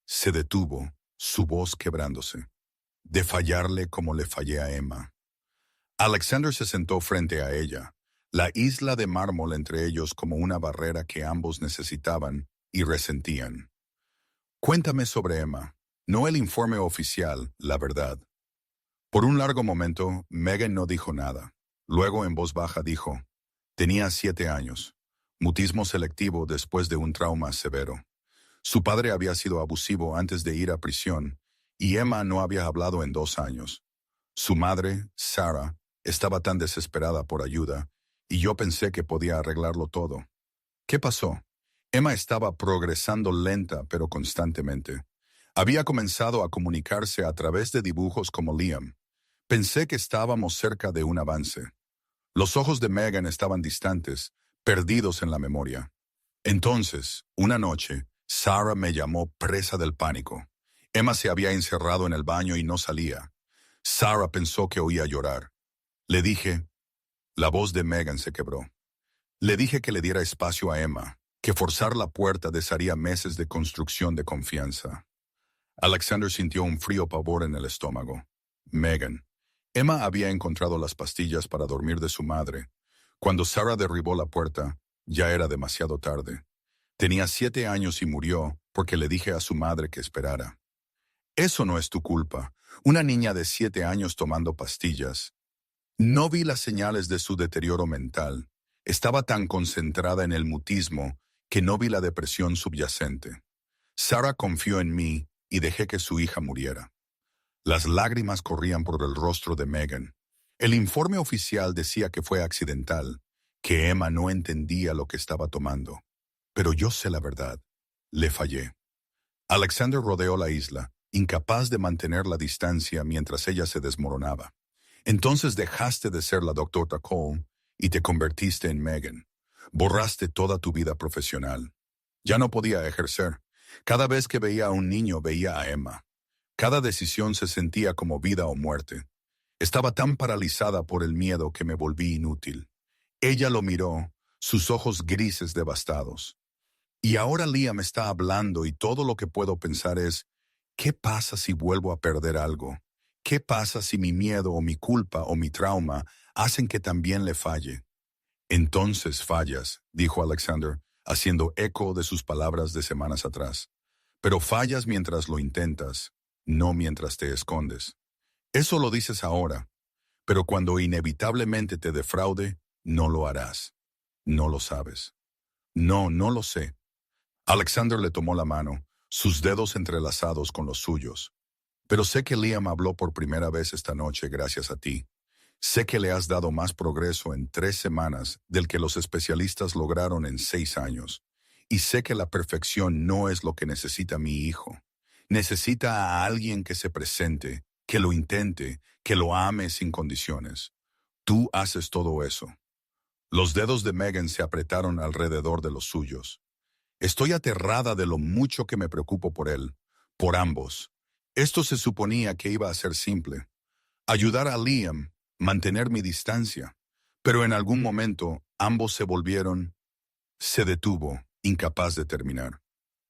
[SPEAKER 1] Se detuvo, su voz quebrándose. De fallarle como le fallé a Emma. Alexander se sentó frente a ella, la isla de mármol entre ellos como una barrera que ambos necesitaban y resentían. Cuéntame sobre Emma, no el informe oficial, la verdad. Por un largo momento, Megan no dijo nada. Luego, en voz baja, dijo, tenía 7 años, mutismo selectivo después de un trauma severo. Su padre había sido abusivo antes de ir a prisión, y Emma no había hablado en 2 años. Su madre, Sarah, estaba tan desesperada por ayuda, y yo pensé que podía arreglarlo todo. ¿Qué pasó? Emma estaba progresando lenta pero constantemente. Había comenzado a comunicarse a través de dibujos como Liam. Pensé que estábamos cerca de un avance. Los ojos de Megan estaban distantes, perdidos en la memoria. Entonces, una noche, Sarah me llamó presa del pánico. Emma se había encerrado en el baño y no salía. Sarah pensó que oía llorar. Le dije, la voz de Megan se quebró. Le dije que le diera espacio a Emma, que forzar la puerta desharía meses de construcción de confianza. Alexander sintió un frío pavor en el estómago. Megan. Emma había encontrado las pastillas para dormir de su madre. Cuando Sarah derribó la puerta, ya era demasiado tarde. Tenía 7 años y murió porque le dije a su madre que esperara. Eso no es tu culpa. Una niña de 7 años tomando pastillas. No vi las señales de su deterioro mental. Estaba tan concentrada en el mutismo que no vi la depresión subyacente. Sarah confió en mí y dejé que su hija muriera. Las lágrimas corrían por el rostro de Megan. El informe oficial decía que fue accidental, que Emma no entendía lo que estaba tomando. Pero yo sé la verdad. Le fallé. Alexander rodeó la isla, incapaz de mantener la distancia mientras ella se desmoronaba. Entonces dejaste de ser la doctora Cole y te convertiste en Megan. Borraste toda tu vida profesional. Ya no podía ejercer. Cada vez que veía a un niño veía a Emma. Cada decisión se sentía como vida o muerte. Estaba tan paralizada por el miedo que me volví inútil. Ella lo miró, sus ojos grises devastados. Y ahora Liam está hablando y todo lo que puedo pensar es, ¿qué pasa si vuelvo a perder algo? ¿Qué pasa si mi miedo o mi culpa o mi trauma hacen que también le falle? Entonces fallas, dijo Alexander, haciendo eco de sus palabras de semanas atrás. Pero fallas mientras lo intentas, no mientras te escondes. Eso lo dices ahora, pero cuando inevitablemente te defraude, no lo harás. No lo sabes. No, no lo sé. Alexander le tomó la mano, sus dedos entrelazados con los suyos. Pero sé que Liam habló por primera vez esta noche gracias a ti. Sé que le has dado más progreso en 3 semanas del que los especialistas lograron en 6 años. Y sé que la perfección no es lo que necesita mi hijo. Necesita a alguien que se presente, que lo intente, que lo ame sin condiciones. Tú haces todo eso. Los dedos de Megan se apretaron alrededor de los suyos. Estoy aterrada de lo mucho que me preocupo por él, por ambos. Esto se suponía que iba a ser simple. Ayudar a Liam, mantener mi distancia. Pero en algún momento ambos se volvieron... Se detuvo, incapaz de terminar.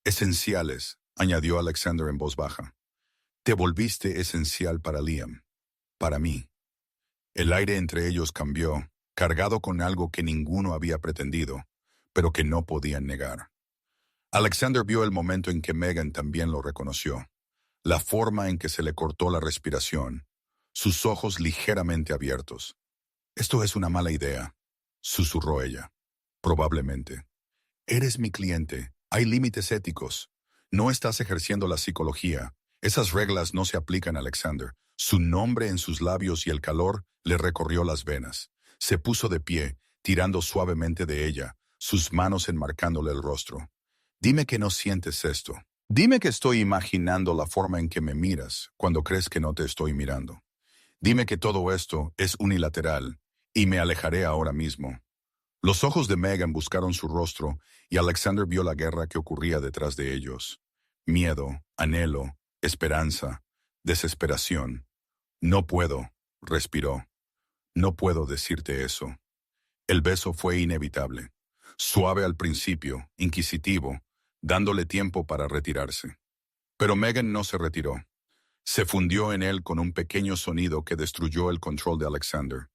[SPEAKER 1] Esenciales, añadió Alexander en voz baja. Te volviste esencial para Liam, para mí. El aire entre ellos cambió, cargado con algo que ninguno había pretendido, pero que no podían negar. Alexander vio el momento en que Megan también lo reconoció, la forma en que se le cortó la respiración, sus ojos ligeramente abiertos. Esto es una mala idea, susurró ella. Probablemente. Eres mi cliente, hay límites éticos. No estás ejerciendo la psicología. Esas reglas no se aplican a Alexander. Su nombre en sus labios y el calor le recorrió las venas. Se puso de pie, tirando suavemente de ella, sus manos enmarcándole el rostro. Dime que no sientes esto. Dime que estoy imaginando la forma en que me miras cuando crees que no te estoy mirando. Dime que todo esto es unilateral y me alejaré ahora mismo. Los ojos de Megan buscaron su rostro y Alexander vio la guerra que ocurría detrás de ellos. Miedo, anhelo, esperanza, desesperación. No puedo, respiró. No puedo decirte eso. El beso fue inevitable. Suave al principio, inquisitivo, dándole tiempo para retirarse. Pero Megan no se retiró. Se fundió en él con un pequeño sonido que destruyó el control de Alexander.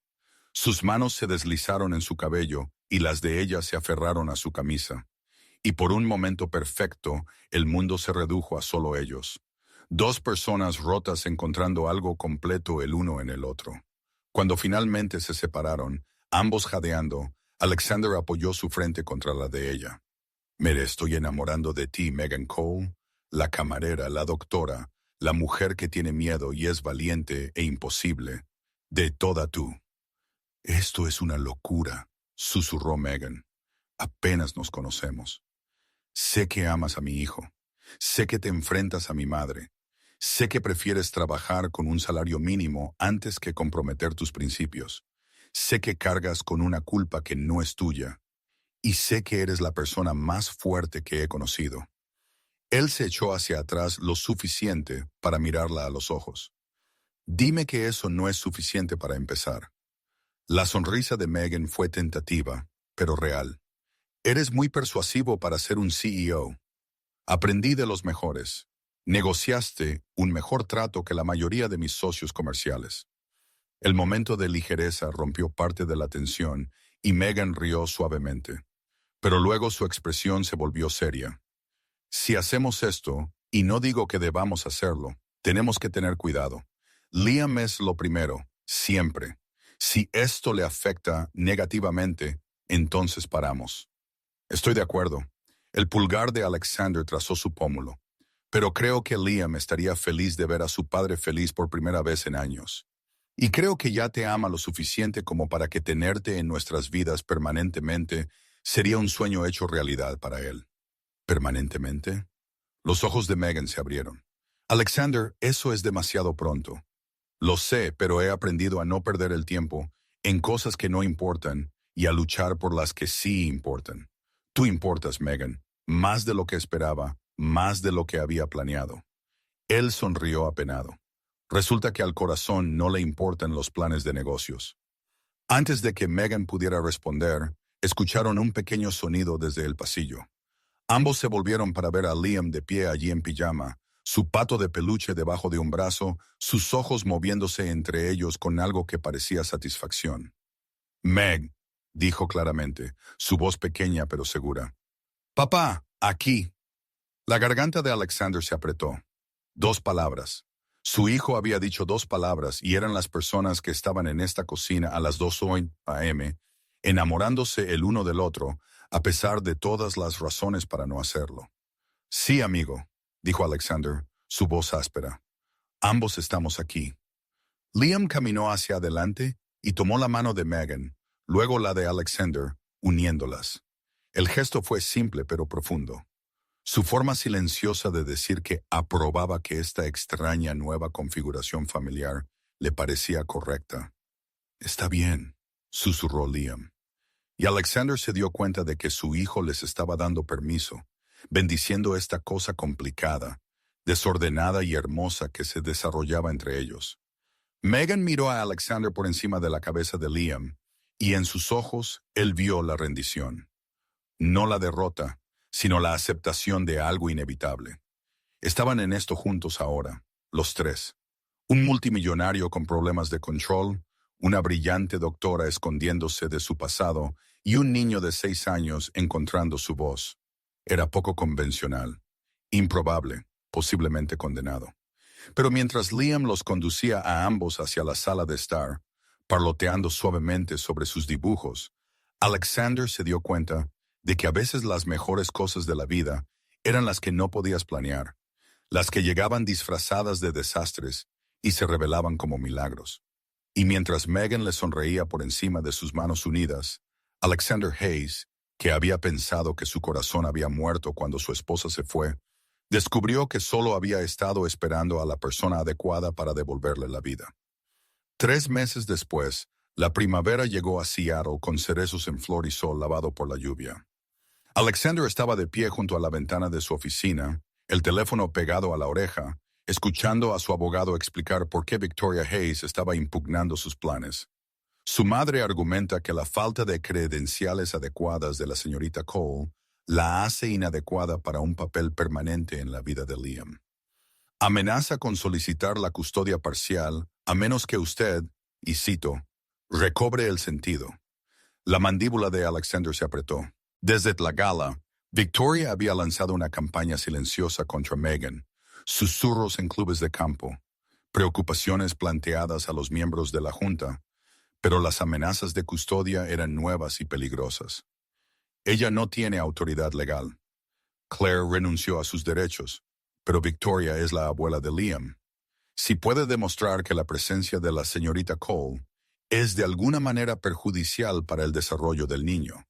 [SPEAKER 1] Sus manos se deslizaron en su cabello y las de ella se aferraron a su camisa. Y por un momento perfecto, el mundo se redujo a solo ellos. 2 personas rotas encontrando algo completo el uno en el otro. Cuando finalmente se separaron, ambos jadeando, Alexander apoyó su frente contra la de ella. Me estoy enamorando de ti, Megan Cole, la camarera, la doctora, la mujer que tiene miedo y es valiente e imposible, de toda tú. Esto es una locura, susurró Megan. Apenas nos conocemos. Sé que amas a mi hijo. Sé que te enfrentas a mi madre. Sé que prefieres trabajar con un salario mínimo antes que comprometer tus principios. Sé que cargas con una culpa que no es tuya. Y sé que eres la persona más fuerte que he conocido. Él se echó hacia atrás lo suficiente para mirarla a los ojos. Dime que eso no es suficiente para empezar. La sonrisa de Megan fue tentativa, pero real. Eres muy persuasivo para ser un CEO. Aprendí de los mejores. Negociaste un mejor trato que la mayoría de mis socios comerciales. El momento de ligereza rompió parte de la tensión y Megan rió suavemente. Pero luego su expresión se volvió seria. Si hacemos esto, y no digo que debamos hacerlo, tenemos que tener cuidado. Liam es lo primero, siempre. Si esto le afecta negativamente, entonces paramos. Estoy de acuerdo. El pulgar de Alexander trazó su pómulo. Pero creo que Liam estaría feliz de ver a su padre feliz por primera vez en años. Y creo que ya te ama lo suficiente como para que tenerte en nuestras vidas permanentemente sería un sueño hecho realidad para él. ¿Permanentemente? Los ojos de Megan se abrieron. Alexander, eso es demasiado pronto. Lo sé, pero he aprendido a no perder el tiempo en cosas que no importan y a luchar por las que sí importan. Tú importas, Megan, más de lo que esperaba, más de lo que había planeado. Él sonrió apenado. Resulta que al corazón no le importan los planes de negocios. Antes de que Megan pudiera responder, escucharon un pequeño sonido desde el pasillo. Ambos se volvieron para ver a Liam de pie allí en pijama, su pato de peluche debajo de un brazo, sus ojos moviéndose entre ellos con algo que parecía satisfacción. Meg, dijo claramente, su voz pequeña pero segura. Papá, aquí. La garganta de Alexander se apretó. 2 palabras. Su hijo había dicho 2 palabras y eran las personas que estaban en esta cocina a las 2 a.m., enamorándose el uno del otro, a pesar de todas las razones para no hacerlo. Sí, amigo, dijo Alexander, su voz áspera. Ambos estamos aquí. Liam caminó hacia adelante y tomó la mano de Megan, luego la de Alexander, uniéndolas. El gesto fue simple pero profundo. Su forma silenciosa de decir que aprobaba que esta extraña nueva configuración familiar le parecía correcta. Está bien, susurró Liam. Y Alexander se dio cuenta de que su hijo les estaba dando permiso, bendiciendo esta cosa complicada, desordenada y hermosa que se desarrollaba entre ellos. Megan miró a Alexander por encima de la cabeza de Liam, y en sus ojos él vio la rendición. No la derrota, sino la aceptación de algo inevitable. Estaban en esto juntos ahora, los 3. Un multimillonario con problemas de control, una brillante doctora escondiéndose de su pasado y un niño de 6 años encontrando su voz. Era poco convencional, improbable, posiblemente condenado. Pero mientras Liam los conducía a ambos hacia la sala de estar, parloteando suavemente sobre sus dibujos, Alexander se dio cuenta de que a veces las mejores cosas de la vida eran las que no podías planear, las que llegaban disfrazadas de desastres y se revelaban como milagros. Y mientras Megan le sonreía por encima de sus manos unidas, Alexander Hayes, que había pensado que su corazón había muerto cuando su esposa se fue, descubrió que solo había estado esperando a la persona adecuada para devolverle la vida. 3 meses después, la primavera llegó a Seattle con cerezos en flor y sol lavado por la lluvia. Alexander estaba de pie junto a la ventana de su oficina, el teléfono pegado a la oreja, escuchando a su abogado explicar por qué Victoria Hayes estaba impugnando sus planes. Su madre argumenta que la falta de credenciales adecuadas de la señorita Cole la hace inadecuada para un papel permanente en la vida de Liam. Amenaza con solicitar la custodia parcial a menos que usted, y cito, recobre el sentido. La mandíbula de Alexander se apretó. Desde la gala, Victoria había lanzado una campaña silenciosa contra Megan, susurros en clubes de campo, preocupaciones planteadas a los miembros de la Junta, pero las amenazas de custodia eran nuevas y peligrosas. Ella no tiene autoridad legal. Claire renunció a sus derechos, pero Victoria es la abuela de Liam. Si puede demostrar que la presencia de la señorita Cole es de alguna manera perjudicial para el desarrollo del niño,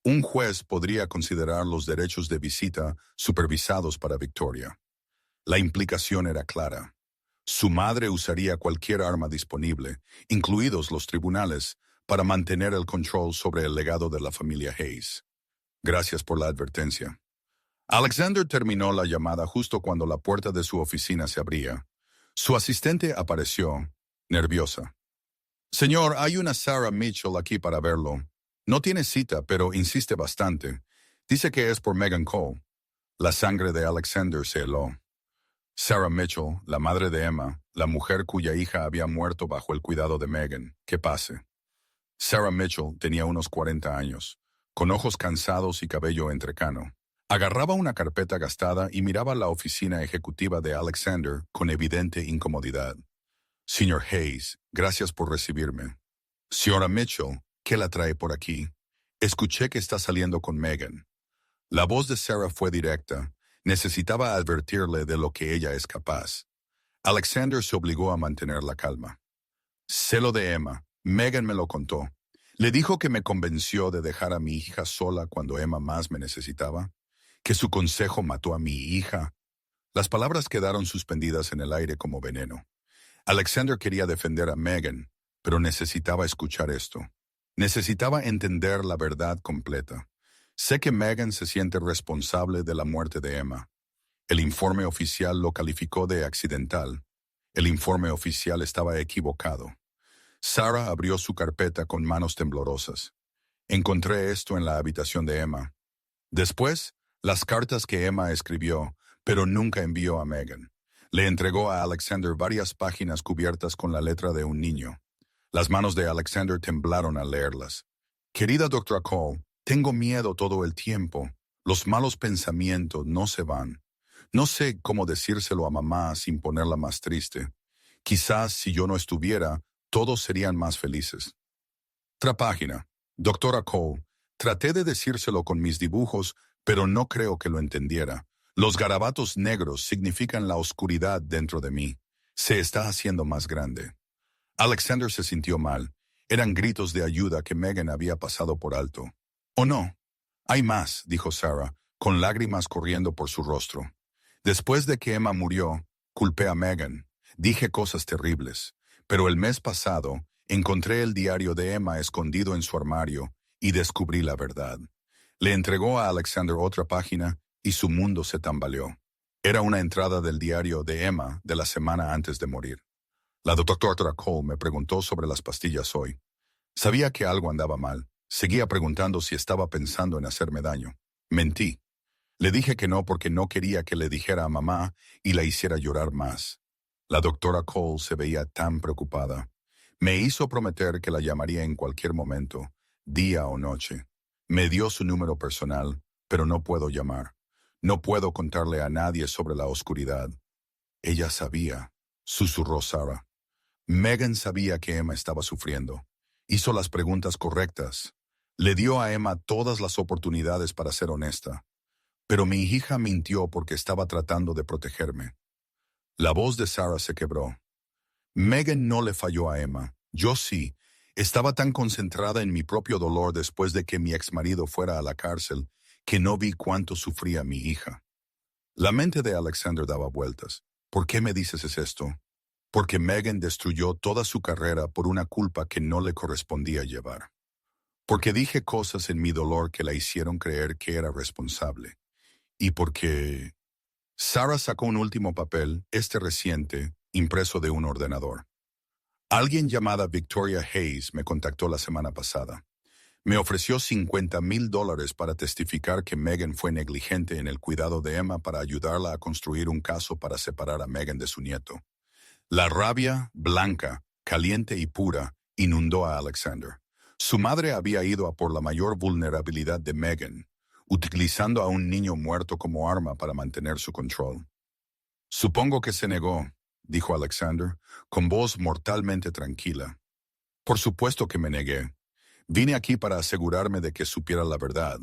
[SPEAKER 1] un juez podría considerar los derechos de visita supervisados para Victoria. La implicación era clara. Su madre usaría cualquier arma disponible, incluidos los tribunales, para mantener el control sobre el legado de la familia Hayes. Gracias por la advertencia. Alexander terminó la llamada justo cuando la puerta de su oficina se abría. Su asistente apareció, nerviosa. Señor, hay una Sarah Mitchell aquí para verlo. No tiene cita, pero insiste bastante. Dice que es por Megan Cole. La sangre de Alexander se heló. Sarah Mitchell, la madre de Emma, la mujer cuya hija había muerto bajo el cuidado de Megan. Que pase. Sarah Mitchell tenía unos 40 años, con ojos cansados y cabello entrecano. Agarraba una carpeta gastada y miraba la oficina ejecutiva de Alexander con evidente incomodidad. Señor Hayes, gracias por recibirme. Señora Mitchell, ¿qué la trae por aquí? Escuché que está saliendo con Megan. La voz de Sarah fue directa. Necesitaba advertirle de lo que ella es capaz. Alexander se obligó a mantener la calma. Sé lo de Emma. Megan me lo contó. Le dijo que me convenció de dejar a mi hija sola cuando Emma más me necesitaba. que su consejo mató a mi hija. Las palabras quedaron suspendidas en el aire como veneno. Alexander quería defender a Megan, pero necesitaba escuchar esto. Necesitaba entender la verdad completa. Sé que Megan se siente responsable de la muerte de Emma. El informe oficial lo calificó de accidental. El informe oficial estaba equivocado. Sarah abrió su carpeta con manos temblorosas. Encontré esto en la habitación de Emma. Después, las cartas que Emma escribió, pero nunca envió a Megan. Le entregó a Alexander varias páginas cubiertas con la letra de un niño. Las manos de Alexander temblaron al leerlas. Querida doctora Cole, tengo miedo todo el tiempo. Los malos pensamientos no se van. No sé cómo decírselo a mamá sin ponerla más triste. Quizás si yo no estuviera, todos serían más felices. Otra página. Doctora Cole, traté de decírselo con mis dibujos, pero no creo que lo entendiera. Los garabatos negros significan la oscuridad dentro de mí. Se está haciendo más grande. Alexander se sintió mal. Eran gritos de ayuda que Megan había pasado por alto. «Oh no, hay más», dijo Sarah, con lágrimas corriendo por su rostro. «Después de que Emma murió, culpé a Megan. Dije cosas terribles. Pero el mes pasado, encontré el diario de Emma escondido en su armario y descubrí la verdad». Le entregó a Alexander otra página y su mundo se tambaleó. Era una entrada del diario de Emma de la semana antes de morir. La doctora Cole me preguntó sobre las pastillas hoy. Sabía que algo andaba mal. Seguía preguntando si estaba pensando en hacerme daño. Mentí. Le dije que no porque no quería que le dijera a mamá y la hiciera llorar más. La doctora Cole se veía tan preocupada. Me hizo prometer que la llamaría en cualquier momento, día o noche. Me dio su número personal, pero no puedo llamar. No puedo contarle a nadie sobre la oscuridad. Ella sabía, susurró Sarah. Megan sabía que Emma estaba sufriendo. Hizo las preguntas correctas. Le dio a Emma todas las oportunidades para ser honesta. Pero mi hija mintió porque estaba tratando de protegerme. La voz de Sarah se quebró. Megan no le falló a Emma. Yo sí. Estaba tan concentrada en mi propio dolor después de que mi exmarido fuera a la cárcel que no vi cuánto sufría mi hija. La mente de Alexander daba vueltas. ¿Por qué me dices esto? Porque Megan destruyó toda su carrera por una culpa que no le correspondía llevar. Porque dije cosas en mi dolor que la hicieron creer que era responsable. Y porque... Sarah sacó un último papel, reciente, impreso de un ordenador. Alguien llamada Victoria Hayes me contactó la semana pasada. Me ofreció $50,000 para testificar que Megan fue negligente en el cuidado de Emma para ayudarla a construir un caso para separar a Megan de su nieto. La rabia, blanca, caliente y pura, inundó a Alexander. Su madre había ido a por la mayor vulnerabilidad de Megan, utilizando a un niño muerto como arma para mantener su control. Supongo que se negó, dijo Alexander, con voz mortalmente tranquila. Por supuesto que me negué. Vine aquí para asegurarme de que supiera la verdad.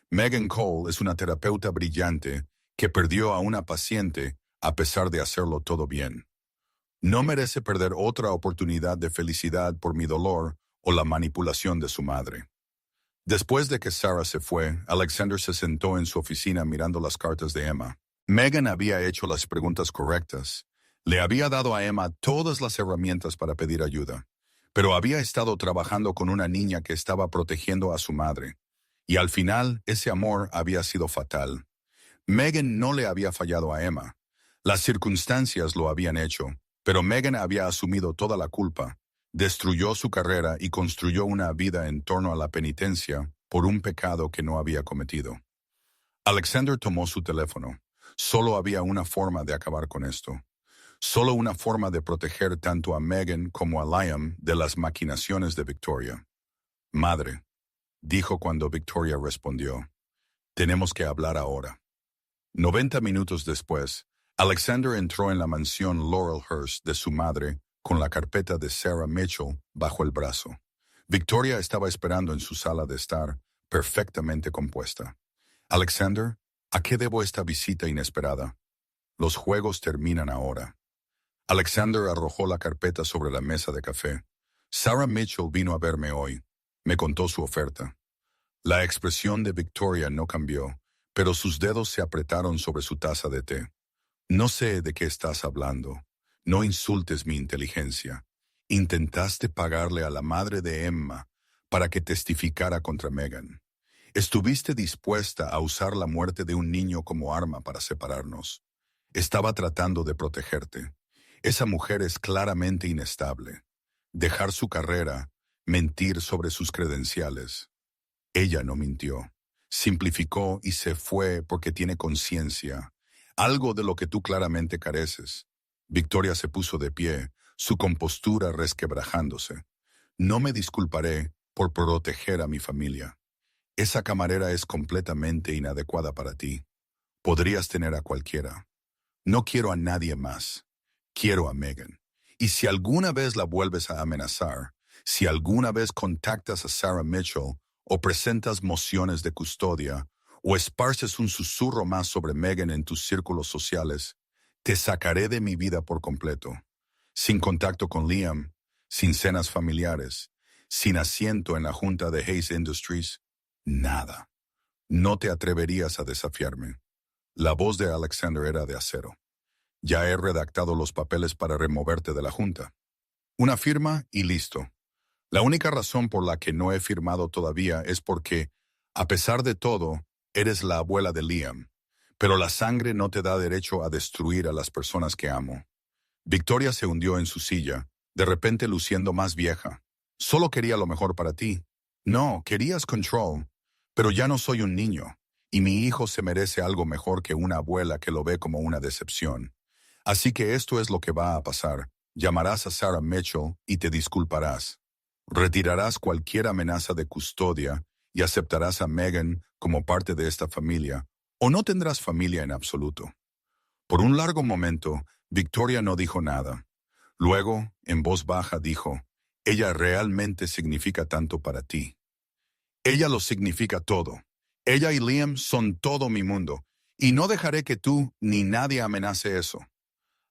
[SPEAKER 1] Megan Cole es una terapeuta brillante que perdió a una paciente a pesar de hacerlo todo bien. No merece perder otra oportunidad de felicidad por mi dolor o la manipulación de su madre. Después de que Sarah se fue, Alexander se sentó en su oficina mirando las cartas de Emma. Megan había hecho las preguntas correctas. Le había dado a Emma todas las herramientas para pedir ayuda, pero había estado trabajando con una niña que estaba protegiendo a su madre. Y al final, ese amor había sido fatal. Megan no le había fallado a Emma. Las circunstancias lo habían hecho, pero Megan había asumido toda la culpa. Destruyó su carrera y construyó una vida en torno a la penitencia por un pecado que no había cometido. Alexander tomó su teléfono. Solo había una forma de acabar con esto. Solo una forma de proteger tanto a Megan como a Liam de las maquinaciones de Victoria. «Madre», dijo cuando Victoria respondió, «tenemos que hablar ahora». 90 minutos después, Alexander entró en la mansión Laurelhurst de su madre con la carpeta de Sarah Mitchell bajo el brazo. Victoria estaba esperando en su sala de estar, perfectamente compuesta. «Alexander, ¿a qué debo esta visita inesperada? Los juegos terminan ahora». Alexander arrojó la carpeta sobre la mesa de café. «Sarah Mitchell vino a verme hoy. Me contó su oferta». La expresión de Victoria no cambió, pero sus dedos se apretaron sobre su taza de té. No sé de qué estás hablando. No insultes mi inteligencia. Intentaste pagarle a la madre de Emma para que testificara contra Megan. Estuviste dispuesta a usar la muerte de un niño como arma para separarnos. Estaba tratando de protegerte. Esa mujer es claramente inestable. Dejar su carrera, mentir sobre sus credenciales. Ella no mintió. Simplificó y se fue porque tiene conciencia, algo de lo que tú claramente careces. Victoria se puso de pie, su compostura resquebrajándose. No me disculparé por proteger a mi familia. Esa camarera es completamente inadecuada para ti. Podrías tener a cualquiera. No quiero a nadie más. Quiero a Megan. Y si alguna vez la vuelves a amenazar, si alguna vez contactas a Sarah Mitchell o presentas mociones de custodia o esparces un susurro más sobre Megan en tus círculos sociales, te sacaré de mi vida por completo. Sin contacto con Liam, sin cenas familiares, sin asiento en la junta de Hayes Industries, nada. No te atreverías a desafiarme. La voz de Alexander era de acero. Ya he redactado los papeles para removerte de la junta. Una firma y listo. La única razón por la que no he firmado todavía es porque, a pesar de todo, eres la abuela de Liam. Pero la sangre no te da derecho a destruir a las personas que amo. Victoria se hundió en su silla, de repente luciendo más vieja. Solo quería lo mejor para ti. No, querías control. Pero ya no soy un niño, y mi hijo se merece algo mejor que una abuela que lo ve como una decepción. Así que esto es lo que va a pasar. Llamarás a Sarah Mitchell y te disculparás. Retirarás cualquier amenaza de custodia y aceptarás a Megan como parte de esta familia, o no tendrás familia en absoluto. Por un largo momento, Victoria no dijo nada. Luego, en voz baja, dijo, ella realmente significa tanto para ti. Ella lo significa todo. Ella y Liam son todo mi mundo, y no dejaré que tú ni nadie amenace eso.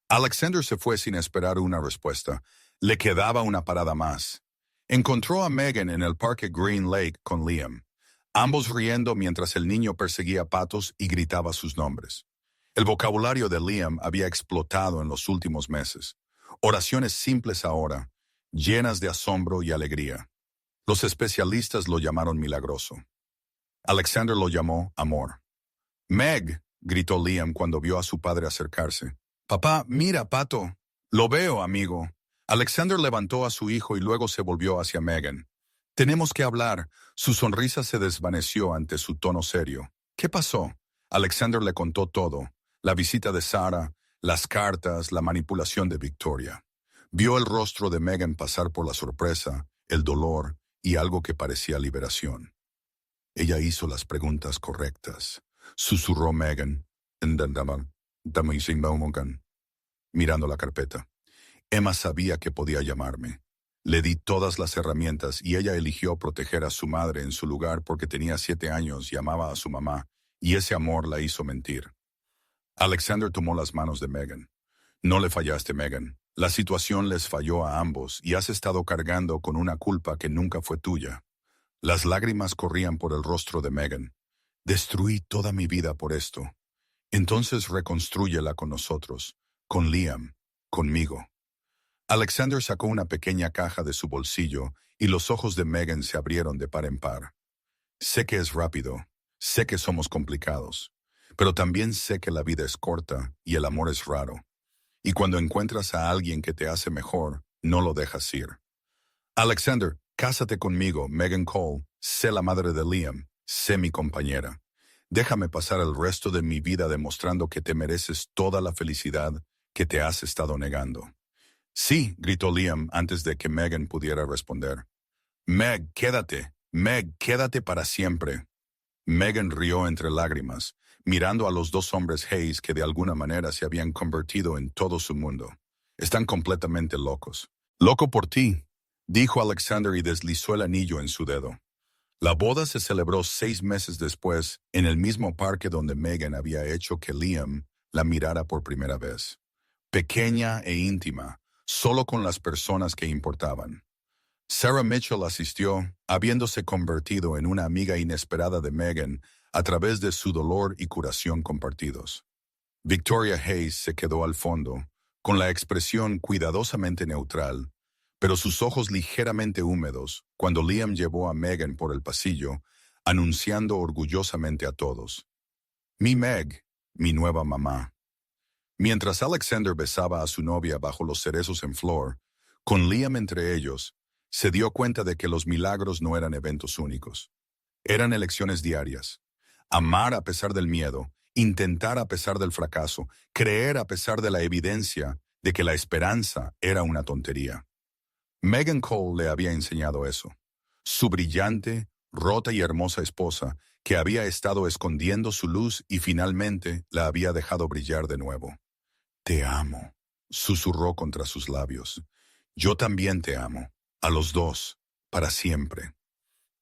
[SPEAKER 1] Alexander se fue sin esperar una respuesta. Le quedaba una parada más. Encontró a Megan en el parque Green Lake con Liam, ambos riendo mientras el niño perseguía patos y gritaba sus nombres. El vocabulario de Liam había explotado en los últimos meses. Oraciones simples ahora, llenas de asombro y alegría. Los especialistas lo llamaron milagroso. Alexander lo llamó amor. «Meg», gritó Liam cuando vio a su padre acercarse. «Papá, mira, Pato». «Lo veo, amigo». Alexander levantó a su hijo y luego se volvió hacia Megan. «Tenemos que hablar». Su sonrisa se desvaneció ante su tono serio. «¿Qué pasó?» Alexander le contó todo. La visita de Sarah, las cartas, la manipulación de Victoria. Vio el rostro de Megan pasar por la sorpresa, el dolor y algo que parecía liberación. Ella hizo las preguntas correctas. Susurró Megan, mirando la carpeta. Emma sabía que podía llamarme. Le di todas las herramientas y ella eligió proteger a su madre en su lugar porque tenía 7 años y amaba a su mamá, y ese amor la hizo mentir. Alexander tomó las manos de Megan. No le fallaste, Megan. La situación les falló a ambos y has estado cargando con una culpa que nunca fue tuya. Las lágrimas corrían por el rostro de Megan. Destruí toda mi vida por esto. Entonces reconstrúyela con nosotros, con Liam, conmigo. Alexander sacó una pequeña caja de su bolsillo y los ojos de Megan se abrieron de par en par. Sé que es rápido, sé que somos complicados, pero también sé que la vida es corta y el amor es raro. Y cuando encuentras a alguien que te hace mejor, no lo dejas ir. Alexander, cásate conmigo, Megan Cole, sé la madre de Liam, sé mi compañera. Déjame pasar el resto de mi vida demostrando que te mereces toda la felicidad que te has estado negando. Sí, gritó Liam antes de que Megan pudiera responder. Meg, quédate para siempre. Megan rió entre lágrimas, mirando a los 2 hombres Hayes que de alguna manera se habían convertido en todo su mundo. Están completamente locos. Loco por ti, dijo Alexander y deslizó el anillo en su dedo. La boda se celebró 6 meses después en el mismo parque donde Megan había hecho que Liam la mirara por primera vez. Pequeña e íntima, solo con las personas que importaban. Sarah Mitchell asistió, habiéndose convertido en una amiga inesperada de Megan a través de su dolor y curación compartidos. Victoria Hayes se quedó al fondo, con la expresión cuidadosamente neutral, pero sus ojos ligeramente húmedos cuando Liam llevó a Megan por el pasillo, anunciando orgullosamente a todos: «Mi Meg, mi nueva mamá». Mientras Alexander besaba a su novia bajo los cerezos en flor, con Liam entre ellos, se dio cuenta de que los milagros no eran eventos únicos. Eran elecciones diarias. Amar a pesar del miedo, intentar a pesar del fracaso, creer a pesar de la evidencia de que la esperanza era una tontería. Megan Cole le había enseñado eso. Su brillante, rota y hermosa esposa, que había estado escondiendo su luz y finalmente la había dejado brillar de nuevo. «Te amo», susurró contra sus labios. «Yo también te amo, a los dos, para siempre».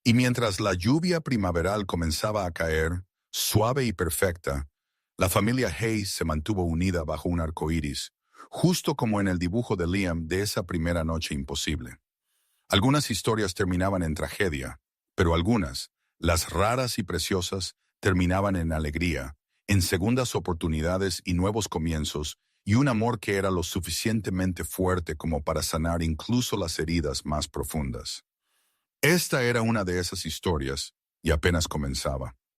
[SPEAKER 1] Y mientras la lluvia primaveral comenzaba a caer, suave y perfecta, la familia Hayes se mantuvo unida bajo un arco iris, justo como en el dibujo de Liam de esa primera noche imposible. Algunas historias terminaban en tragedia, pero algunas, las raras y preciosas, terminaban en alegría, en segundas oportunidades y nuevos comienzos, y un amor que era lo suficientemente fuerte como para sanar incluso las heridas más profundas. Esta era una de esas historias, y apenas comenzaba.